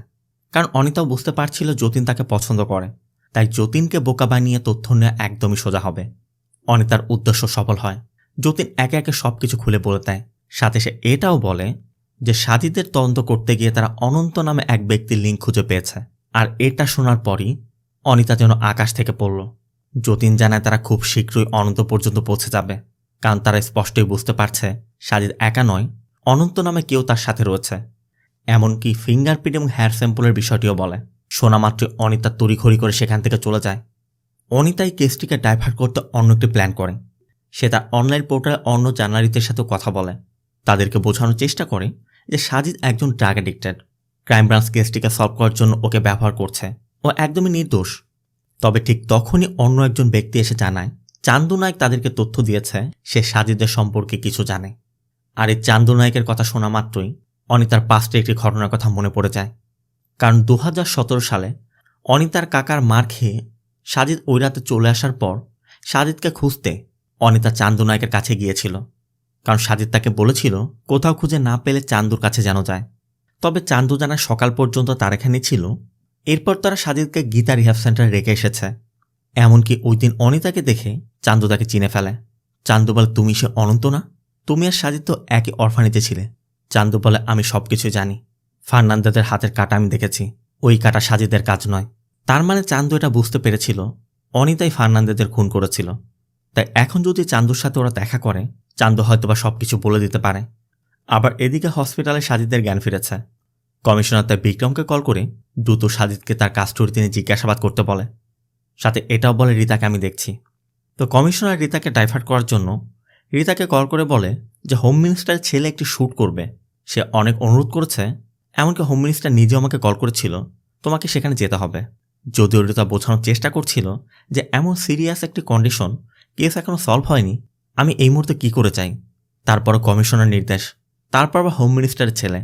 কারণ অনিতাও বুঝতে পারছিল যতীন তাকে পছন্দ করে, তাই যতীনকে বোকা বানিয়ে তথ্য নেওয়া একদমই সোজা হবে। অনিতার উদ্দেশ্য সফল হয়। যতীন একে একে সবকিছু খুলে বলে দেয়। সাথে সে এটাও বলে যে সাজিদের তদন্ত করতে গিয়ে তারা অনন্ত নামে এক ব্যক্তির লিঙ্ক খুঁজে পেয়েছে। আর এটা শোনার পরই অনিতা যেন আকাশ থেকে পড়ল। যতীন জানায় তারা খুব শীঘ্রই অনন্ত পর্যন্ত পৌঁছে যাবে, কারণ তারা স্পষ্টই বুঝতে পারছে সাজিদ একা নয়, অনন্ত নামে কেউ তার সাথে রয়েছে। এমনকি ফিঙ্গারপ্রিন্ট এবং হেয়ার স্যাম্পলের বিষয়টিও বলে। শোনা মাত্র অনিতা তড়িঘড়ি করে সেখান থেকে চলে যায়। অনিতা এই কেসটিকে ডাইভার্ট করতে অন্য একটি প্ল্যান করে। সে তার অনলাইন পোর্টালে অন্য জার্নালিস্টদের সাথেও কথা বলে, তাদেরকে বোঝানোর চেষ্টা করে যে সাজিদ একজন ড্রাগ অ্যাডিক্টেড, ক্রাইম ব্রাঞ্চ কেসটিকে সলভ করার জন্য ওকে ব্যবহার করছে, ও একদমই নির্দোষ। তবে ঠিক তখনই অন্য একজন ব্যক্তি এসে জানায় চান্দু নায়ক তাদেরকে তথ্য দিয়েছে সে সাজিদের সম্পর্কে কিছু জানে। আর এই চান্দু নায়কের কথা শোনা মাত্রই অনিতার পাস্টে একটি ঘটনার কথা মনে পড়ে যায়। কারণ 2017 সালে অনিতার কাকার মার খেয়ে সাজিদ ওই রাতে চলে আসার পর সাজিদকে খুঁজতে অনিতা চান্দু নায়কের কাছে গিয়েছিল, কারণ সাজিদ তাকে বলেছিল কোথাও খুঁজে না পেলে চান্দুর কাছে যেন যায়। তবে চান্দু জানায় সকাল পর্যন্ত তার এখানে ছিল। এরপর তারা সাজিদকে গীতা রিহ্যাব সেন্টারে রেখে এসেছে। এমনকি ওই দিন অনিতাকে দেখে চান্দু তাকে চিনে ফেলে। চান্দু বলে, তুমি সে অনন্ত না? তুমি আর সাজিদ তো একই অরফানিতে ছিলে। চান্দু বলে, আমি সবকিছু জানি। ফার্নান্দেজের হাতের কাটা আমি দেখেছি, ওই কাটা সাজিদের কাজ নয়। তার মানে চান্দু এটা বুঝতে পেরেছিল অনিতাই ফার্নান্দেজের খুন করেছিল। তাই এখন যদি চান্দুর সাথে ওরা দেখা করে, চান্দু হয়তোবা সবকিছু বলে দিতে পারে। আবার এদিকে হসপিটালে সাজিদের জ্ঞান ফিরেছে। কমিশনার তাই বিক্রমকে কল করে দ্রুত সাজিদকে তার কাস্টডিতে নিয়ে জিজ্ঞাসাবাদ করতে বলে। সাথে এটাও বলে রীতাকে আমি দেখছি। তো কমিশনার রীতাকে ডাইভার্ট করার জন্য রীতাকে কল করে বলে যে হোম মিনিস্টারের ছেলে একটি শ্যুট করবে, সে অনেক অনুরোধ করেছে। এমনকি হোম মিনিস্টার নিজেও আমাকে কল করেছিল, তোমাকে সেখানে যেতে হবে। যদিও রীতা বোঝানোর চেষ্টা করছিল যে এমন সিরিয়াস একটি কন্ডিশন, কেস এখনও সলভ হয়নি, আমি এই মুহূর্তে কি করে চাই। তারপরও কমিশনার নির্দেশ, তারপর আবার হোম মিনিস্টারের ছেলে,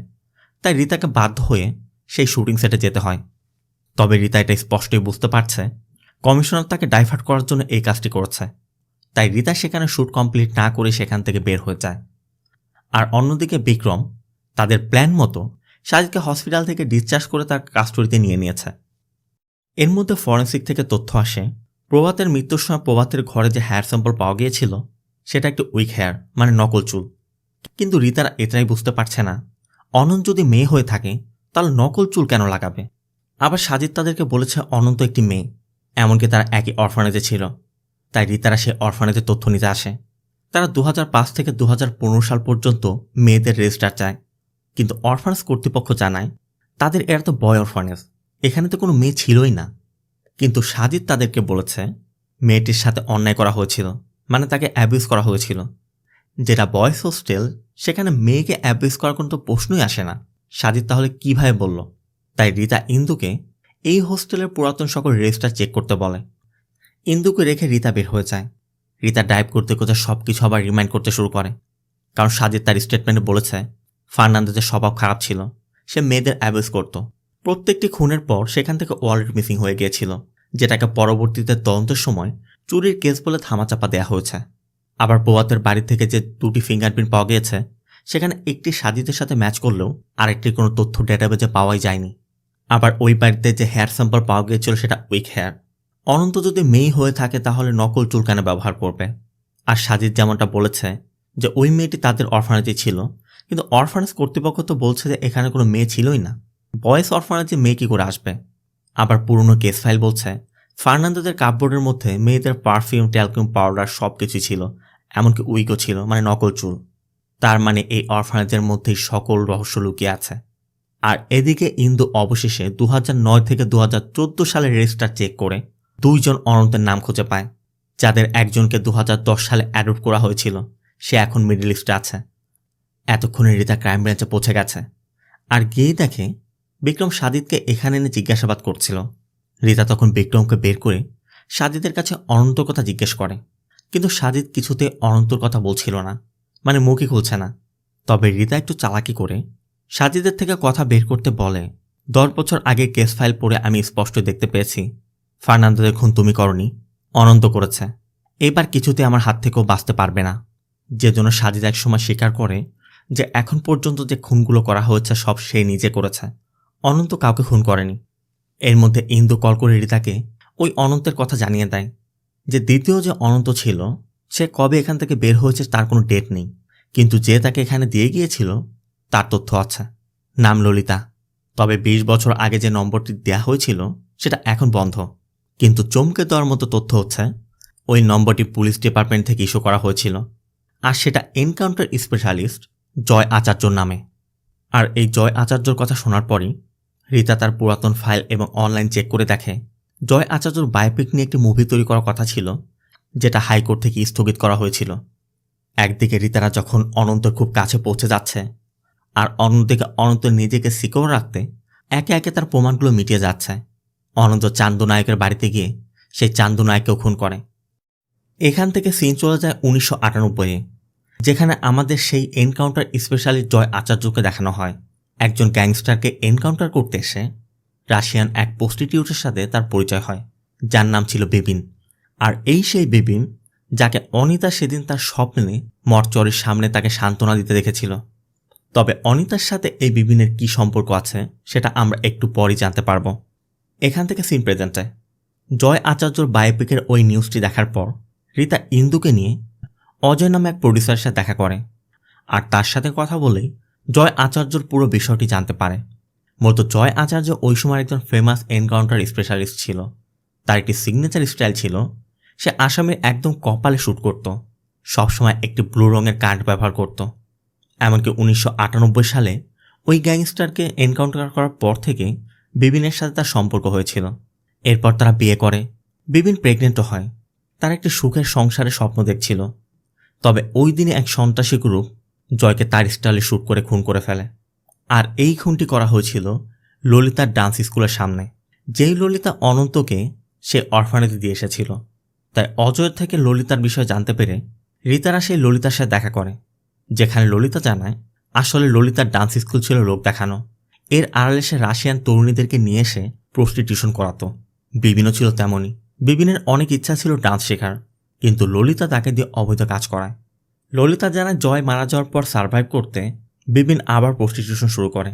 তাই রীতাকে বাধ্য হয়ে সেই শুটিং সেটে যেতে হয়। তবে রীতা এটা স্পষ্টই বুঝতে পারছে কমিশনার তাকে ডাইভার্ট করার জন্য এই কাজটি করেছে। তাই রীতা সেখানে শ্যুট কমপ্লিট না করে সেখান থেকে বের হয়ে যায়। আর অন্যদিকে বিক্রম তাদের প্ল্যান মতো সাজিদকে হসপিটাল থেকে ডিসচার্জ করে তার কাস্টডিতে নিয়ে নিয়েছে। এর মধ্যে ফরেন্সিক থেকে তথ্য আসে প্রভাতের মৃত্যুর সময় প্রভাতের ঘরে যে হেয়ার স্যাম্পল পাওয়া গিয়েছিল সেটা একটি উইক হেয়ার, মানে নকল চুল। কিন্তু রীতারা এটাই বুঝতে পারছে না অনন্ত যদি মেয়ে হয়ে থাকে তাহলে নকল চুল কেন লাগাবে। আবার সাজিদ তাদেরকে বলেছে অনন্ত একটি মেয়ে, এমনকি তারা একই অরফানেজে ছিল। তাই রিতারা সেই অরফানেজের তথ্য নিতে আসে। তারা 2005 থেকে 2015 সাল পর্যন্ত মেয়েদের রেজিস্টার চায়, কিন্তু অরফানেজ কর্তৃপক্ষ জানায় তাদের এরা তো বয় অরফানেজ, এখানে তো কোনো মেয়ে ছিলই না। কিন্তু সাজিদ তাদেরকে বলেছে মেয়েটির সাথে অন্যায় করা হয়েছিল, মানে তাকে অ্যাবিউজ করা হয়েছিল। যেটা বয়েজ হোস্টেল, সেখানে মেয়েকে অ্যাবিউজ করার কোনো তো প্রশ্নই আসে না। সাজিদ তাহলে কিভাবে বলল? তাই রিতা ইন্দুকে এই হোস্টেলের পুরাতন সকল রেজিস্টার চেক করতে বলে। ইন্দুকে রেখে রিতা বের হয়ে যায়। রিতা ড্রাইভ করতে করতে সবকিছু আবার রিমাইন্ড করতে শুরু করে, কারণ সাজিদ তার স্টেটমেন্টে বলেছে ফার্নান্দেজের স্বভাব খারাপ ছিল, সে মেয়েদের অ্যাবিউজ করত। প্রত্যেকটি খুনের পর সেখান থেকে ওয়ালেট মিসিং হয়ে গিয়েছিল, যেটাকে পরবর্তীতে তদন্তের সময় চুরির কেস বলে থামাচাপা দেওয়া হয়েছে। আবার পোয়াতের বাড়ি থেকে যে 2টি ফিঙ্গারপ্রিন্ট পাওয়া গিয়েছে, সেখানে একটি সাজিদের সাথে ম্যাচ করলেও আরেকটির কোনো তথ্য ডেটাবেজে পাওয়াই যায়নি। আবার ওই বাড়িতে যে হেয়ার স্যাম্পল পাওয়া গিয়েছিল সেটা উইক হেয়ার। অনন্ত যদি মেয়ে হয়ে থাকে তাহলে নকল চুল কেন ব্যবহার করবে? আর সাজিদ যেমনটা বলেছে যে ওই মেয়েটি তাদের অরফানেজে ছিল, কিন্তু অরফানেজ কর্তৃপক্ষ তো বলছে যে এখানে কোনো মেয়ে ছিলই না, বয়েজ অরফানেজে মেয়ে কী করে আসবে? আবার পুরনো কেস ফাইল বলছে ফার্নান্দোদের কাপবোর্ডের মধ্যে মেয়েদের পারফিউম, ট্যালকুম পাউডার সব কিছুই ছিল, এমনকি উইকও ছিল, মানে নকল চুল। তার মানে এই অরফানেজের মধ্যেই সকল রহস্য লুকিয়ে আছে। আর এদিকে ইন্দু অবশেষে 2009 থেকে 2014 সালের রেজিস্টার চেক করে 2 জন অনন্তের নাম খুঁজে পায়, যাদের একজনকে 2010 সালে অ্যাডপ্ট করা হয়েছিল, সে এখন মিডল ইস্টে আছে। এতক্ষণে রিতা ক্রাইম ব্রাঞ্চে পৌঁছে গেছে, আর গিয়েই দেখে বিক্রম সাজিদকে এখানে এনে জিজ্ঞাসাবাদ করছিল। রিতা তখন বিক্রমকে বের করে সাজিদের কাছে অনন্তর কথা জিজ্ঞেস করে, কিন্তু সাজিদ কিছুতে অনন্তর কথা বলছিল না, মানে মুখই খুলছে না। তবে রিতা একটু চালাকি করে সাজিদের থেকে কথা বের করতে বলে, 10 বছর আগে কেস ফাইল পড়ে আমি স্পষ্ট দেখতে পেয়েছি ফার্নান্দোদের খুন তুমি করনি, অনন্ত করেছে। এবার কিছুতে আমার হাত থেকেও বাঁচতে পারবে না। যে জন্য সাজিদ একসময় স্বীকার করে যে এখন পর্যন্ত যে খুনগুলো করা হয়েছে সব সে নিজে করেছে, অনন্ত কাউকে খুন করেনি। এর মধ্যে ইন্দু কল করে রিতাকে ওই অনন্তের কথা জানিয়ে দেয় যে দ্বিতীয় যে অনন্ত ছিল সে কবে এখান থেকে বের হয়েছে তার কোনো ডেট নেই, কিন্তু যে তাকে এখানে দিয়ে গিয়েছিল তার তথ্য আছে, নাম ললিতা। তবে 20 বছর আগে যে নম্বরটি দেয়া হয়েছিল সেটা এখন বন্ধ। কিন্তু চমকে দেওয়ার মতো তথ্য হচ্ছে ওই নম্বরটি পুলিশ ডিপার্টমেন্ট থেকে ইস্যু করা হয়েছিল, আর সেটা এনকাউন্টার স্পেশালিস্ট জয় আচার্যর নামে। আর এই জয় আচার্যর কথা শোনার পরই রিতা তার পুরাতন ফাইল এবং অনলাইন চেক করে দেখে জয় আচার্যর বায়োপিক নিয়ে একটি মুভি তৈরি করার কথা ছিল, যেটা হাইকোর্ট থেকে স্থগিত করা হয়েছিল। একদিকে রিতারা যখন অনন্তর খুব কাছে পৌঁছে যাচ্ছে, আর অন্যদিকে অনন্ত নিজেকে সিকিউর রাখতে একে একে তার প্রমাণগুলো মিটিয়ে যাচ্ছে। অনন্ত চান্দু নায়কের বাড়িতে গিয়ে সেই চান্দু নায়ককেও খুন করে। এখান থেকে সিন চলে যায় 1998-এ, যেখানে আমাদের সেই এনকাউন্টার স্পেশালিস্ট জয় আচার্যকে দেখানো হয় একজন গ্যাংস্টারকে এনকাউন্টার করতে এসে রাশিয়ান এক প্রস্টিটিউটের সাথে তার পরিচয় হয়, যার নাম ছিল বেবিন। আর এই সেই বেবিন যাকে অনিতা সেদিন তার স্বপ্নে মর্চরের সামনে তাকে সান্ত্বনা দিতে দেখেছিল। তবে অনিতার সাথে এই বেবিনের কি সম্পর্ক আছে সেটা আমরা একটু পরই জানতে পারবো। এখান থেকে সিন প্রেজেন্টে জয় আচার্যর বায়োপিকের ওই নিউজটি দেখার পর রিতা ইন্দুকে নিয়ে অজয় নামে এক প্রডিউসারের সাথে দেখা করে, আর তার সাথে কথা বলেই জয় আচার্যর পুরো বিষয়টি জানতে পারে। মূলত জয় আচার্য ওই সময় একজন ফেমাস এনকাউন্টার স্পেশালিস্ট ছিল। তার একটি সিগনেচার স্টাইল ছিল, সে আসামের একদম কপালে শ্যুট করত, সবসময় একটি ব্লু রঙের কার্ড ব্যবহার করত। এমনকি 1998 সালে ওই গ্যাংস্টারকে এনকাউন্টার করার পর থেকে বিবিনের সাথে তার সম্পর্ক হয়েছিল। এরপর তারা বিয়ে করে, বিবিন প্রেগনেন্টও হয়, তার একটি সুখের সংসারের স্বপ্ন দেখছিল। তবে ওই দিনে এক সন্ত্রাসী গ্রুপ জয়কে তার স্টাইলে শ্যুট করে খুন করে ফেলে। আর এই খুনটি করা হয়েছিল ললিতার ডান্স স্কুলের সামনে, যেই ললিতা অনন্তকে সে অরফানেজে দিয়ে এসেছিল। তাই অজয়ের থেকে ললিতার বিষয়ে জানতে পেরে রিতারা সেই ললিতার সাথে দেখা করে, যেখানে ললিতা জানায় আসলে ললিতার ডান্স স্কুল ছিল লোক দেখানো, এর আড়ালে সে রাশিয়ান তরুণীদেরকে নিয়ে এসে প্রস্টিটিউশন করাতো। বিবিনও ছিল তেমনই, বিবিনের অনেক ইচ্ছা ছিল ডান্স শেখার, কিন্তু ললিতা তাকে দিয়ে অবৈধ কাজ করায়। ললিতা জানায় জয় মারা যাওয়ার পর সার্ভাইভ করতে বিবিন আবার প্রস্টিটিউশন শুরু করে।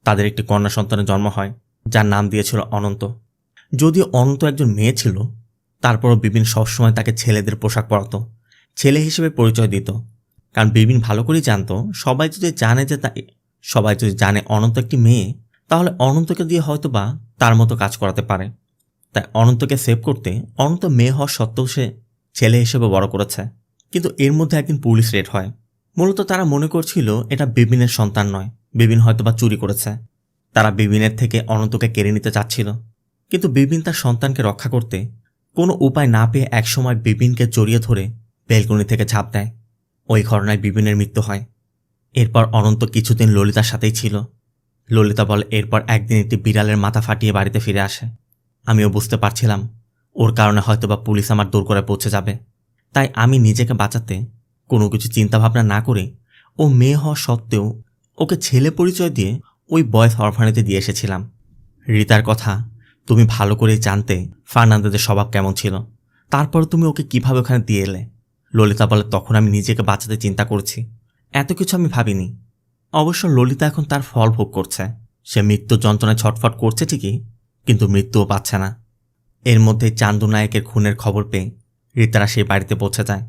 তাদের একটি কন্যা সন্তানের জন্ম হয়, যার নাম দিয়েছিল অনন্ত। যদিও অনন্ত একজন মেয়ে ছিল, তারপরও বিবিন সবসময় তাকে ছেলেদের পোশাক পরাতো, ছেলে হিসেবে পরিচয় দিত, কারণ বিবিন ভালো করেই জানতো সবাই যদি জানে অনন্ত একটি মেয়ে, তাহলে অনন্তকে দিয়ে হয়তোবা তার মতো কাজ করাতে পারে। তাই অনন্তকে সেভ করতে অনন্ত মেয়ে হওয়া সত্ত্বেও সে ছেলে হিসেবে বড় করেছে। কিন্তু এর মধ্যে একদিন পুলিশ রেড হয়। মূলত তারা মনে করছিল এটা বিপিনের সন্তান নয়, বিপিন হয়তোবা চুরি করেছে। তারা বিপিনের থেকে অনন্তকে কেড়ে নিতে চাচ্ছিল, কিন্তু বিপিন তার সন্তানকে রক্ষা করতে কোনো উপায় না পেয়ে একসময় বিপিনকে জড়িয়ে ধরে বেলকনি থেকে ঝাঁপ দেয়। ওই ঘটনায় বিপিনের মৃত্যু হয়। এরপর অনন্ত কিছুদিন ললিতার সাথেই ছিল। ললিতা বলে এরপর একদিন একটি বিড়ালের মাথা ফাটিয়ে বাড়িতে ফিরে আসে। আমিও বুঝতে পারছিলাম ওর কারণে হয়তোবা পুলিশ আমার দোরগোড়ায় পৌঁছে যাবে। তাই আমি নিজেকে বাঁচাতে কোনো কিছু চিন্তাভাবনা না করে ও মেয়ে হওয়া সত্ত্বেও ওকে ছেলে পরিচয় দিয়ে ওই বয়েজ অরফানেজে দিয়ে এসেছিলাম। রিতার কথা তুমি ভালো করেই জানতে ফার্নান্দেজের স্বভাব কেমন ছিল, তারপর তুমি ওকে কিভাবে ওখানে দিয়ে এলে। ললিতা বলে তখন আমি নিজেকে বাঁচাতে চিন্তা করছি, এত কিছু আমি ভাবিনি। অবশ্য ললিতা এখন তার ফল ভোগ করছে। সে মৃত্যু যন্ত্রণায় ছটফট করছে ঠিকই, কিন্তু মৃত্যুও পাচ্ছে না। এর মধ্যে চান্দু নায়কের খুনের খবর পেয়ে রিতারা সেই বাড়িতে পৌঁছে যায়।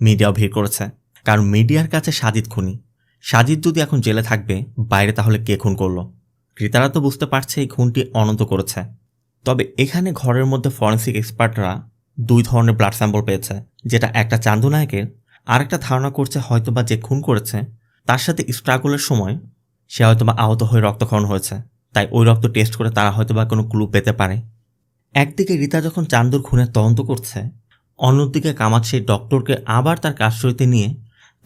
মিডিয়াও ভিড় করেছে, কারণ মিডিয়ার কাছে সাজিদ খুনি। সাজিদ যদি এখন জেলে থাকবে বাইরে, তাহলে কে খুন করলো? রিতারা তো বুঝতে পারছে এই খুনটি অনন্ত করেছে। তবে এখানে ঘরের মধ্যে ফরেন্সিক এক্সপার্টরা 2 ধরনের ব্লাড স্যাম্পল পেয়েছে, যেটা একটা চান্দু নায়কের, আরেকটা ধারণা করছে হয়তোবা যে খুন করেছে তার সাথে স্ট্রাগলের সময় সে হয়তোবা আহত হয়ে রক্তক্ষরণ হয়েছে। তাই ওই রক্ত টেস্ট করে তারা হয়তোবা কোনো ক্লু পেতে পারে। একদিকে রিতা যখন চান্দুর খুনের তদন্ত করছে, অন্যদিকে কামাত সেই ডক্টরকে আবার তার কাস্টডিতে নিয়ে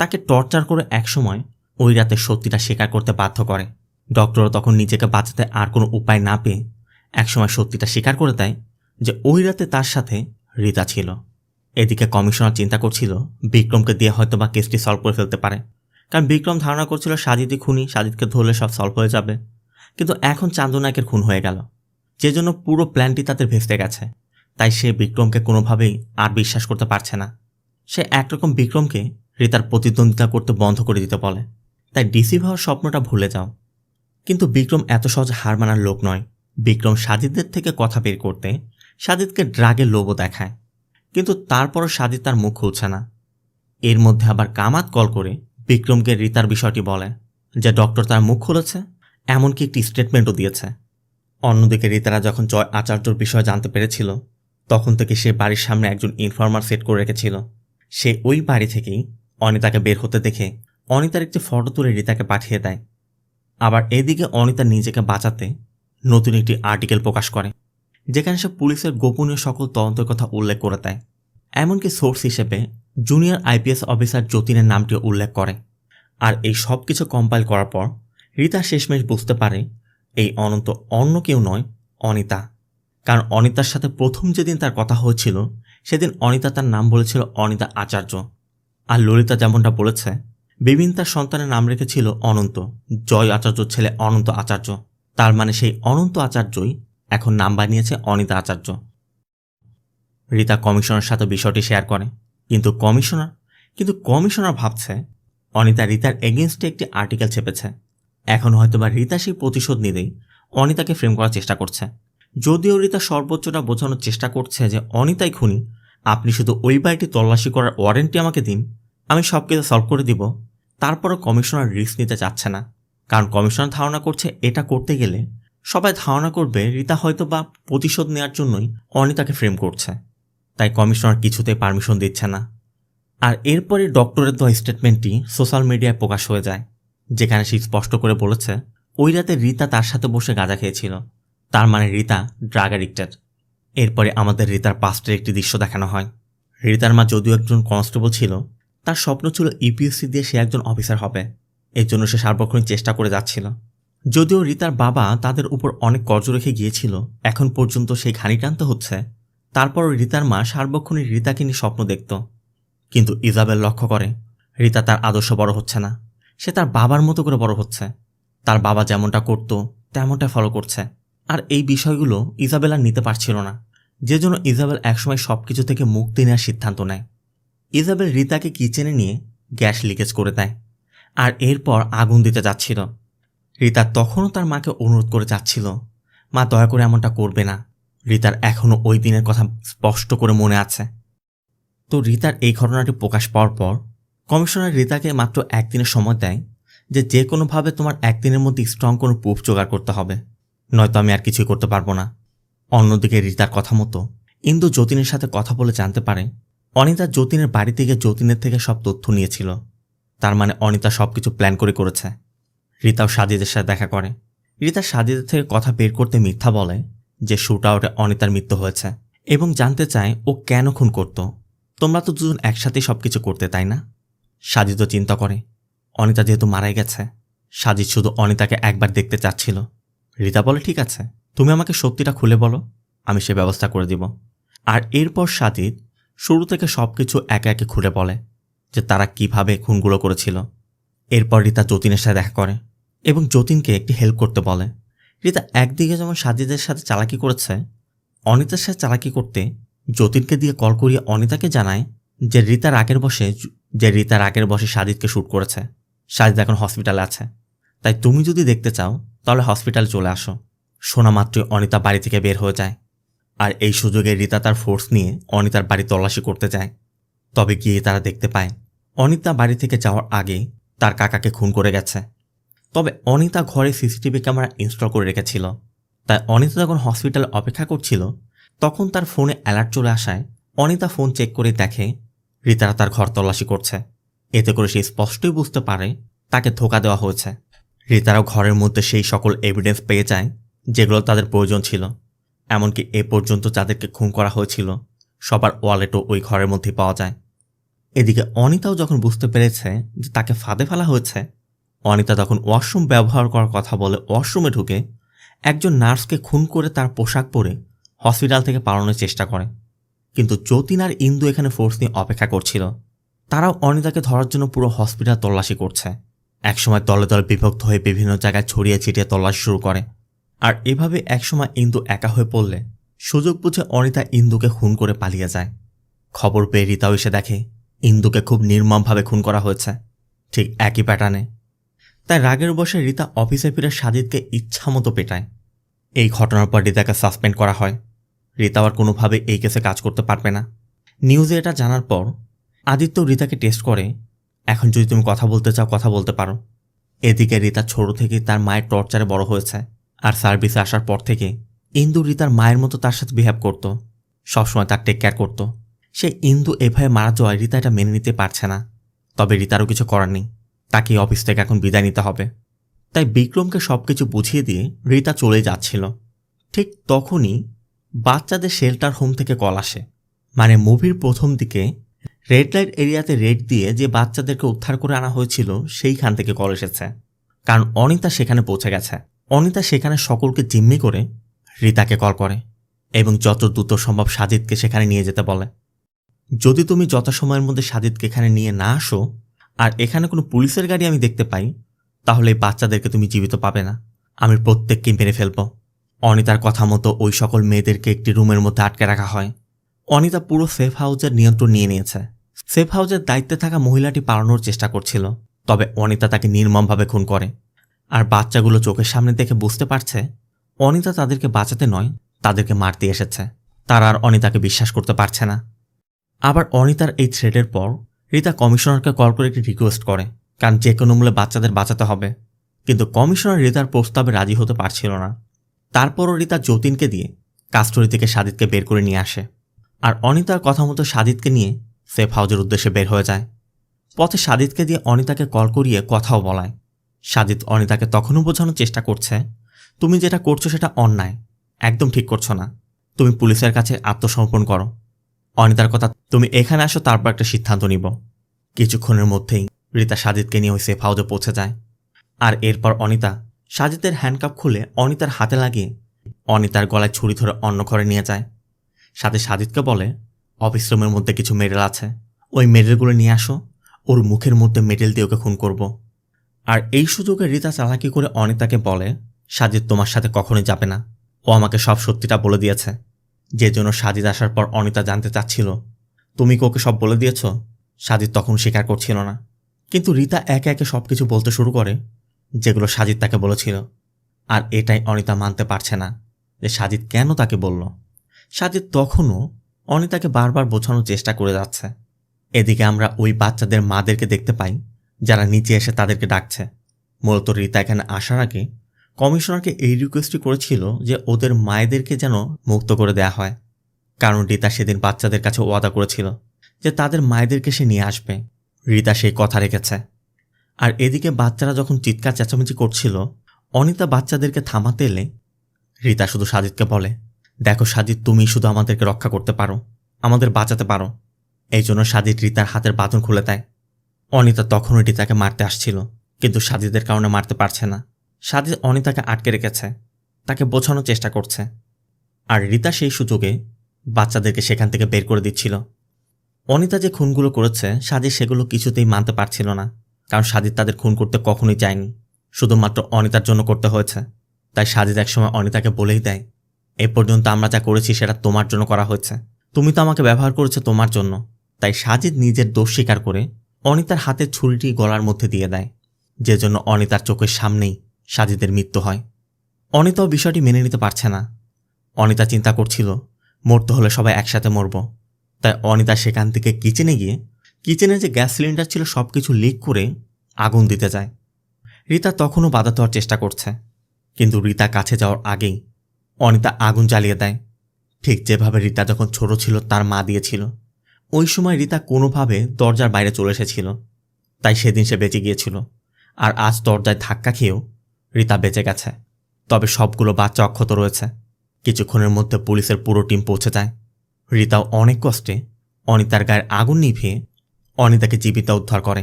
তাকে টর্চার করে একসময় ওই রাতে সত্যিটা স্বীকার করতে বাধ্য করে। ডক্টরও তখন নিজেকে বাঁচাতে আর কোনো উপায় না পেয়ে একসময় সত্যিটা স্বীকার করে দেয় যে ওই রাতে তার সাথে রিতা ছিল। এদিকে কমিশনার চিন্তা করছিল বিক্রমকে দিয়ে হয়তোবা কেসটি সলভ করে ফেলতে পারে, কারণ বিক্রম ধারণা করছিল সাজিদই খুনি, সাজিদকে ধরলে সব সলভ হয়ে যাবে। কিন্তু এখন চান্দু নায়কের খুন হয়ে গেল, যে জন্য পুরো প্ল্যানটি তাদের ভেস্তে গেছে। তাই সে বিক্রমকে কোনোভাবেই আর বিশ্বাস করতে পারছে না। সে একরকম বিক্রমকে রিতার প্রতিদ্বন্দ্বিতা করতে বন্ধ করে দিতে বলে। তাই ডিসিভ হওয়ার স্বপ্নটা ভুলে যাও। কিন্তু বিক্রম এত সহজে হার মানার লোক নয়। বিক্রম সাজিদদের থেকে কথা বের করতে সাজিদকে ড্রাগের লোভও দেখায়, কিন্তু তারপরও সাজিদ তার মুখ খুলছে না। এর মধ্যে আবার কামাত কল করে বিক্রমকে রিতার বিষয়টি বলে যে ডক্টর তার মুখ খুলেছে, এমনকি একটি স্টেটমেন্টও দিয়েছে। অন্যদিকে রিতারা যখন জয় আচার্যর বিষয়ে জানতে পেরেছিল, তখন থেকে সে বাড়ির সামনে একজন ইনফর্মার সেট করে রেখেছিল। সে ওই বাড়ি থেকেই অনিতাকে বের হতে দেখে অনিতার একটি ফটো তুলে রিতাকে পাঠিয়ে দেয়। আবার এদিকে অনিতা নিজেকে বাঁচাতে নতুন একটি আর্টিকেল প্রকাশ করে, যেখানে সে পুলিশের গোপনীয় সকল তদন্তের কথা উল্লেখ করে দেয়। এমনকি সোর্স হিসেবে জুনিয়র আইপিএস অফিসার যতীনের নামটিও উল্লেখ করে। আর এই সব কিছু কম্পাইল করার পর রিতা শেষমেশ বুঝতে পারে এই অনন্ত অন্য কেউ নয়, অনিতা। কারণ অনিতার সাথে প্রথম যেদিন তার কথা হয়েছিল সেদিন অনিতা তার নাম বলেছিল অনিতা আচার্য। আর ললিতা যেমনটা বলেছে, বিপিন তার সন্তানের নাম রেখেছিল অনন্ত, জয় আচার্যর ছেলে অনন্ত আচার্য। তার মানে সেই অনন্ত আচার্যই এখন নাম বানিয়েছে অনিতা আচার্য। রিতা কমিশনার সাথে বিষয়টি শেয়ার করে, কিন্তু কমিশনার ভাবছে অনিতা রিতার এগেনস্টে একটি আর্টিকেল ছেপেছে। এখন হয়তোবা রিতা সেই প্রতিশোধ নিতেই অনিতাকে ফ্রেম করার চেষ্টা করছে। যদিও রিতা সর্বোচ্চটা বোঝানোর চেষ্টা করছে যে অনিতাই খুনি, আপনি শুধু ওই বাড়িটি তল্লাশি করার ওয়ারেন্টটি আমাকে দিন, আমি সব কিছু সলভ করে দিব। তারপরও কমিশনার রিস্ক নিতে চাচ্ছে না, কারণ কমিশনার ধারণা করছে এটা করতে গেলে সবাই ধারণা করবে রিতা হয়তো বা প্রতিশোধ নেওয়ার জন্যই অনিতাকে ফ্রেম করছে। তাই কমিশনার কিছুতেই পারমিশন দিচ্ছে না। আর এরপরে ডক্টরের দেওয়া স্টেটমেন্টটি সোশ্যাল মিডিয়ায় প্রকাশ হয়ে যায়, যেখানে সে স্পষ্ট করে বলেছে ওই রাতে রিতা তার সাথে বসে গাঁজা খেয়েছিল। তার মানে রিতা ড্রাগ অ্যাডিক্টেড। এরপরে আমাদের রিতার পাস্টের একটি দৃশ্য দেখানো হয়। রিতার মা যদিও একজন কনস্টেবল ছিল, তার স্বপ্ন ছিল ইউপিএসসি দিয়ে সে একজন অফিসার হবে। এর জন্য সে সার্বক্ষণিক চেষ্টা করে যাচ্ছিল। যদিও রিতার বাবা তাদের উপর অনেক কর্জ রেখে গিয়েছিল, এখন পর্যন্ত সেই ঘানি টানতে হচ্ছে, তারপর রিতার মা সার্বক্ষণিক রিতাকে নিয়ে স্বপ্ন দেখত। কিন্তু ইজাবেল লক্ষ্য করে রিতা তার আদর্শ বড় হচ্ছে না, সে তার বাবার মতো করে বড় হচ্ছে। তার বাবা যেমনটা করত তেমনটা ফলো করছে। আর এই বিষয়গুলো ইজাবেল আর নিতে পারছিল না, যে জন্য ইজাবেল একসময় সবকিছু থেকে মুক্তি নেওয়ার সিদ্ধান্ত নেয়। ইজাবেল রিতাকে কিচেনে নিয়ে গ্যাস লিকেজ করে দেয়, আর এরপর আগুন দিতে যাচ্ছিল। রিতা তখনও তার মাকে অনুরোধ করে যাচ্ছিল, মা দয়া করে এমনটা করবে না। রিতার এখনও ওই দিনের কথা স্পষ্ট করে মনে আছে। তো রিতার এই ঘটনাটি প্রকাশ পাওয়ার পর কমিশনার রিতাকে মাত্র 1 দিনের সময় দেয়, যে কোনোভাবে তোমার 1 দিনের মধ্যে স্ট্রং কোনো প্রুফ জোগাড় করতে হবে। নয়তো আমি আর কিছুই করতে পারবো না। অন্যদিকে রিতার কথা মতো ইন্দু যতীনের সাথে কথা বলে জানতে পারে অনিতা যতীনের বাড়ি থেকে যতীনের থেকে সব তথ্য নিয়েছিল। তার মানে অনিতা সবকিছু প্ল্যান করে করেছে। রিতাও সাজিদের সাথে দেখা করে। রিতা সাজিদের থেকে কথা বের করতে মিথ্যা বলে যে শুট আউটে অনিতার মৃত্যু হয়েছে এবং জানতে চায় ও কেন খুন করত। তোমরা তো দুজন একসাথেই সবকিছু করতে, তাই না? সাজিদও চিন্তা করে অনিতা যেহেতু মারাই গেছে, সাজিদ শুধু অনিতাকে একবার দেখতে চাচ্ছিল। রিতা বলে, ঠিক আছে, তুমি আমাকে সত্যিটা খুলে বলো, আমি সে ব্যবস্থা করে দিব। আর এরপর সাজিদ শুরু থেকে সবকিছু একে একে খুলে বলে যে তারা কিভাবে খুনগুলো করেছিল। এরপর রিতা যতীনের সাথে দেখা করে এবং যতীনকে একটি হেল্প করতে বলে। রিতা একদিকে যেমন সাজিদের সাথে চালাকি করেছে, অনিতার সাথে চালাকি করতে যতীনকে দিয়ে কল করিয়ে অনিতাকে জানায় যে রিতার আগের বসে সাজিদকে শ্যুট করেছে। সাজিদ এখন হসপিটালে আছে, তাই তুমি যদি দেখতে চাও তাহলে হসপিটালে চলে আসো। শোনা মাত্রই অনিতা বাড়ি থেকে বের হয়ে যায়। আর এই সুযোগে রিতা তার ফোর্স নিয়ে অনিতার বাড়ি তল্লাশি করতে যায়। তবে গিয়ে তারা দেখতে পায় অনিতা বাড়ি থেকে যাওয়ার আগে তার কাকাকে খুন করে গেছে। তবে অনিতা ঘরে সিসিটিভি ক্যামেরা ইনস্টল করে রেখেছিল, তাই অনিতা যখন হসপিটালে অপেক্ষা করছিল তখন তার ফোনে অ্যালার্ট চলে আসায় অনিতা ফোন চেক করে দেখে রিতারা তার ঘর তল্লাশি করছে। এতে করে সে স্পষ্টই বুঝতে পারে তাকে ধোঁকা দেওয়া হয়েছে। রিতারাও ঘরের মধ্যে সেই সকল এভিডেন্স পেয়ে যায় যেগুলো তাদের প্রয়োজন ছিল। এমনকি এ পর্যন্ত যাদেরকে খুন করা হয়েছিল সবার ওয়ালেটও ওই ঘরের মধ্যেই পাওয়া যায়। এদিকে অনিতাও যখন বুঝতে পেরেছে যে তাকে ফাঁদে ফেলা হয়েছে, অনিতা তখন ওয়াশরুম ব্যবহার করার কথা বলে ওয়াশরুমে ঢুকে একজন নার্সকে খুন করে তার পোশাক পরে হসপিটাল থেকে পালানোর চেষ্টা করে। কিন্তু যতীন আর ইন্দু এখানে ফোর্স নিয়ে অপেক্ষা করছিল। তারাও অনিতাকে ধরার জন্য পুরো হসপিটাল তল্লাশি করছে। একসময় দলে দলে বিভক্ত হয়ে বিভিন্ন জায়গায় ছড়িয়ে ছিটিয়ে তল্লাশি শুরু করে। আর এভাবে একসময় ইন্দু একা হয়ে পড়লে সুযোগ বুঝে অনিতা ইন্দুকে খুন করে পালিয়ে যায়। খবর পেয়ে রিতাও এসে দেখে ইন্দুকে খুব নির্মমভাবে খুন করা হয়েছে, ঠিক একই প্যাটার্নে। তাই রাগের বশে রিতা অফিসে ফিরে সাজিদকে ইচ্ছামতো পেটায়। এই ঘটনার পর রিতাকে সাসপেন্ড করা হয়। রিতা আর কোনোভাবে এই কেসে কাজ করতে পারবে না। নিউজে এটা জানার পর আদিত্য রিতাকে টেস্ট করে, এখন যদি তুমি কথা বলতে চাও কথা বলতে পারো। এদিকে রিতা ছোট থেকেই তার মায়ের টর্চারে বড় হয়েছে, আর সার্ভিসে আসার পর থেকে ইন্দু রিতার মায়ের মতো তার সাথে বিহেভ করত, সবসময় তার টেক কেয়ার করত। সে ইন্দু এভাবে মারা যাওয়ায় রিতা এটা মেনে নিতে পারছে না। তবে রিতারও কিছু করার নেই, তাকে অফিস থেকে এখন বিদায় নিতে হবে। তাই বিক্রমকে সবকিছু বুঝিয়ে দিয়ে রিতা চলে যাচ্ছিল। ঠিক তখনই বাচ্চাদের শেল্টার হোম থেকে কল আসে। মানে মুভির প্রথম দিকে রেড লাইট এরিয়াতে রেড দিয়ে যে বাচ্চাদেরকে উদ্ধার করে আনা হয়েছিল সেইখান থেকে কল এসেছে, কারণ অনিতা সেখানে পৌঁছে গেছে। অনিতা সেখানে সকলকে জিম্মি করে রিতাকে কল করে এবং যত দ্রুত সম্ভব সাজিদকে সেখানে নিয়ে যেতে বলে। যদি তুমি যথাসময়ের মধ্যে সাজিদকে এখানে নিয়ে না আসো আর এখানে কোনো পুলিশের গাড়ি আমি দেখতে পাই, তাহলে এই বাচ্চাদেরকে তুমি জীবিত পাবে না, আমি প্রত্যেককে মেরে ফেলব। অনিতার কথা মতো ওই সকল মেয়েদেরকে একটি রুমের মধ্যে আটকে রাখা হয়। অনিতা পুরো সেফ হাউসের নিয়ন্ত্রণ নিয়ে নিয়েছে। সেফ হাউসের দায়িত্বে থাকা মহিলাটি পালানোর চেষ্টা করছিল, তবে অনিতা তাকে নির্মমভাবে খুন করে। আর বাচ্চাগুলো চোখের সামনে দেখে বুঝতে পারছে অনিতা তাদেরকে বাঁচাতে নয়, তাদেরকে মারতে এসেছে। তারা আর অনিতাকে বিশ্বাস করতে পারছে না। আবার অনিতার এই থ্রেডের পর রিতা কমিশনারকে কল করে একটি রিকোয়েস্ট করে, কারণ যে কোনো মূল্যে বাচ্চাদের বাঁচাতে হবে। কিন্তু কমিশনার রিতার প্রস্তাবে রাজি হতে পারছিল না। তারপরও রিতা যতীনকে দিয়ে কাস্টডি থেকে সাজিদকে বের করে নিয়ে আসে, আর অনিতার কথা মতো সাজিদকে নিয়ে সেফ হাউসের উদ্দেশ্যে বের হয়ে যায়। পথে সাজিদকে দিয়ে অনিতাকে কল করিয়ে কথাও বলায়। সাজিদ অনিতাকে তখনও বোঝানোর চেষ্টা করছে, তুমি যেটা করছো সেটা অন্যায়, একদম ঠিক করছো না, তুমি পুলিশের কাছে আত্মসমর্পণ করো। অনিতার কথা, তুমি এখানে আসো, তারপর একটা সিদ্ধান্ত নিব। কিছুক্ষণের মধ্যেই রিতা সাজিদকে নিয়ে ওই সেফ হাউসে পৌঁছে যায়। আর এরপর অনিতা সাজিদের হ্যান্ডকাপ খুলে অনিতার হাতে লাগিয়ে অনিতার গলায় ছুরি ধরে অন্য ঘরে নিয়ে যায়। সাথে সাজিদকে বলে, অফিস রুমের মধ্যে কিছু মেডেল আছে, ওই মেডেলগুলো নিয়ে আসো, ওর মুখের মধ্যে মেডেল দিয়ে ওকে খুন করব। আর এই সুযোগে রিতা চালাকি করে অনিতাকে বলে, সাজিদ তোমার সাথে কখনোই যাবে না, ও আমাকে সব সত্যিটা বলে দিয়েছে। যে জন্য সাজিদ আসার পর অনিতা জানতে চাচ্ছিল তুমি কি ওকে সব বলে দিয়েছ। সাজিদ তখন স্বীকার করছিল না, কিন্তু রিতা একে একে সবকিছু বলতে শুরু করে যেগুলো সাজিদ তাকে বলেছিল। আর এটাই অনিতা মানতে পারছে না যে সাজিদ কেন তাকে বলল। সাজিদ তখনও অনিতাকে বারবার বোঝানোর চেষ্টা করে যাচ্ছে। এদিকে আমরা ওই বাচ্চাদের মাদেরকে দেখতে পাই যারা নিচে এসে তাদেরকে ডাকছে। মূলত রিতা এখানে আসার আগে কমিশনারকে এই রিকোয়েস্টই করেছিল যে ওদের মায়েদেরকে যেন মুক্ত করে দেয়া হয়, কারণ রিতা সেদিন বাচ্চাদের কাছে ওয়াদা করেছিল যে তাদের মায়েদেরকে সে নিয়ে আসবে। রিতা সেই কথা রেখেছে। আর এদিকে বাচ্চারা যখন চিৎকার চেঁচামেচি করছিল, অনিতা বাচ্চাদেরকে থামাতে এলে রিতা শুধু সাজিদকে বলে, দেখো সাজিদ, তুমি শুধু আমাদেরকে রক্ষা করতে পারো, আমাদের বাঁচাতে পারো। এই জন্য সাজিদ রিতার হাতের বাঁধন খুলে দেয়। অনিতা তখনও রিতাকে মারতে আসছিল, কিন্তু সাজিদের কারণে মারতে পারছে না। সাজিদ অনিতাকে আটকে রেখেছে, তাকে বোঝানোর চেষ্টা করছে। আর রিতা সেই সুযোগে বাচ্চাদেরকে সেখান থেকে বের করে দিচ্ছিল। অনিতা যে খুনগুলো করেছে সাজিদ সেগুলো কিছুতেই মানতে পারছিল না, কারণ সাজিদ তাদের খুন করতে কখনোই চায়নি, শুধুমাত্র অনিতার জন্য করতে হয়েছে। তাই সাজিদ একসময় অনিতাকে বলেই দেয়, এ পর্যন্ত আমরা যা করেছি সেটা তোমার জন্য করা হয়েছে, তুমি তো আমাকে ব্যবহার করেছো তোমার জন্য। তাই সাজিদ নিজের দোষ স্বীকার করে অনিতার হাতের ছুরিটি গলার মধ্যে দিয়ে দেয়, যে জন্য অনিতার চোখের সামনেই সাজিদের মৃত্যু হয়। অনিতাও বিষয়টি মেনে নিতে পারছে না। অনিতা চিন্তা করছিল মরতে হলে সবাই একসাথে মরব। তাই অনিতা সেখান থেকে কিচেনে গিয়ে কিচেনে যে গ্যাস সিলিন্ডার ছিল সবকিছু লিক করে আগুন দিতে যায়। রিতা তখনও বাধা দেওয়ার চেষ্টা করছে, কিন্তু রিতা কাছে যাওয়ার আগেই অনিতা আগুন জ্বালিয়ে দেয়, ঠিক যেভাবে রিতা যখন ছোট ছিল তার মা দিয়েছিল। ওই সময় রিতা কোনোভাবে দরজার বাইরে চলে এসেছিল, তাই সেদিন সে বেঁচে গিয়েছিল। আর আজ দরজায় ধাক্কা খেয়েও রিতা বেঁচে গেছে। তবে সবগুলো বাচ্চা অক্ষত রয়েছে। কিছুক্ষণের মধ্যে পুলিশের পুরো টিম পৌঁছে যায়। রিতাও অনেক কষ্টে অনিতার গায়ের আগুন নিভিয়ে অনিতাকে জীবিত উদ্ধার করে।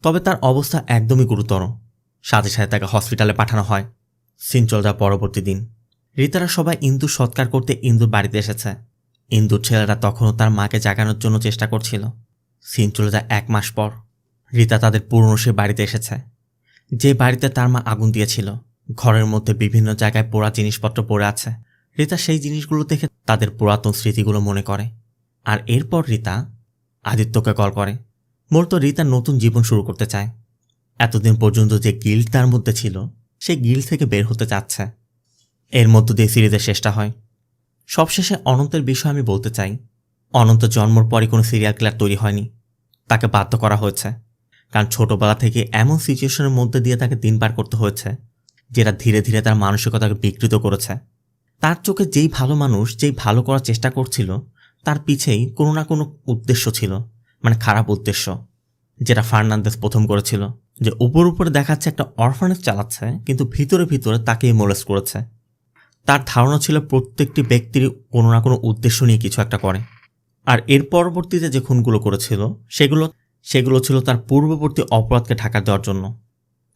তবে তার অবস্থা একদমই গুরুতর। সাথে সাথে তাকে হসপিটালে পাঠানো হয়। সিন চলে যায় পরবর্তী দিন। রিতারা সবাই ইন্দুর সৎকার করতে ইন্দুর বাড়িতে এসেছে। ইন্দুর ছেলেরা তখনও তার মাকে জাগানোর জন্য চেষ্টা করছিল। সিন চলে যায় 1 মাস পর। রিতা তাদের পুরনো সে বাড়িতে এসেছে, যে বাড়িতে তার মা আগুন দিয়েছিল। ঘরের মধ্যে বিভিন্ন জায়গায় পোড়া জিনিসপত্র পড়ে আছে। রিতা সেই জিনিসগুলো দেখে তাদের পুরাতন স্মৃতিগুলো মনে করে। আর এরপর রিতা আদিত্যকে কল করে। মূলত রিতা নতুন জীবন শুরু করতে চায়। এতদিন পর্যন্ত যে গিল্ড তার মধ্যে ছিল সেই গিল্ড থেকে বের হতে চাচ্ছে। এর মধ্য দিয়ে সিরিজের শেষটা হয়। সবশেষে অনন্তের বিষয়ে আমি বলতে চাই, অনন্ত জন্মর পরই কোনো সিরিয়াল কিলার তৈরি হয়নি। তাকে বাধ্য করা হয়েছে, কারণ ছোটবেলা থেকে এমন সিচুয়েশনের মধ্যে দিয়ে তাকে দিন পার করতে হয়েছে যেটা ধীরে ধীরে তার মানসিকতাকে বিকৃত করেছে। তার চোখে যেই ভালো মানুষ যেই ভালো করার চেষ্টা করছিল, তার পিছেই কোনো না কোনো উদ্দেশ্য ছিল, মানে খারাপ উদ্দেশ্য, যেটা ফার্নান্দেস প্রথম করেছিল। যে উপরে দেখাচ্ছে একটা অরফানেজ চালাচ্ছে, কিন্তু ভিতরে ভিতরে তাকেই মোলেস্ট করেছে। তার ধারণা ছিল প্রত্যেকটি ব্যক্তির কোনো না কোনো উদ্দেশ্য নিয়ে কিছু একটা করে। আর এর পরবর্তীতে যে খুনগুলো করেছিল সেগুলো ছিল তার পূর্ববর্তী অপরাধকে ঢাকা দেওয়ার জন্য।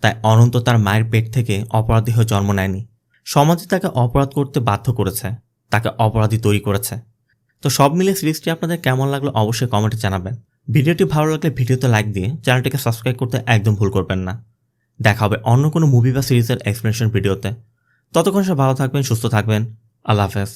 তাই অনন্ত তার মায়ের পেট থেকে অপরাধী হয়ে জন্ম নেয়নি। সমাজে তাকে অপরাধ করতে বাধ্য করেছে, তাকে অপরাধী তৈরি করেছে। তো সব মিলিয়ে সিরিজটি আপনাদের কেমন লাগলো অবশ্যই কমেন্টে জানাবেন। ভিডিওটি ভালো লাগলে ভিডিওতে লাইক দিয়ে চ্যানেলটিকে সাবস্ক্রাইব করতে একদম ভুল করবেন না। দেখা হবে অন্য কোনো মুভি বা সিরিজের এক্সপ্লেনেশন ভিডিওতে। ততক্ষণ সব ভালো থাকবেন, সুস্থ থাকবেন। আল্লাহ হাফেজ।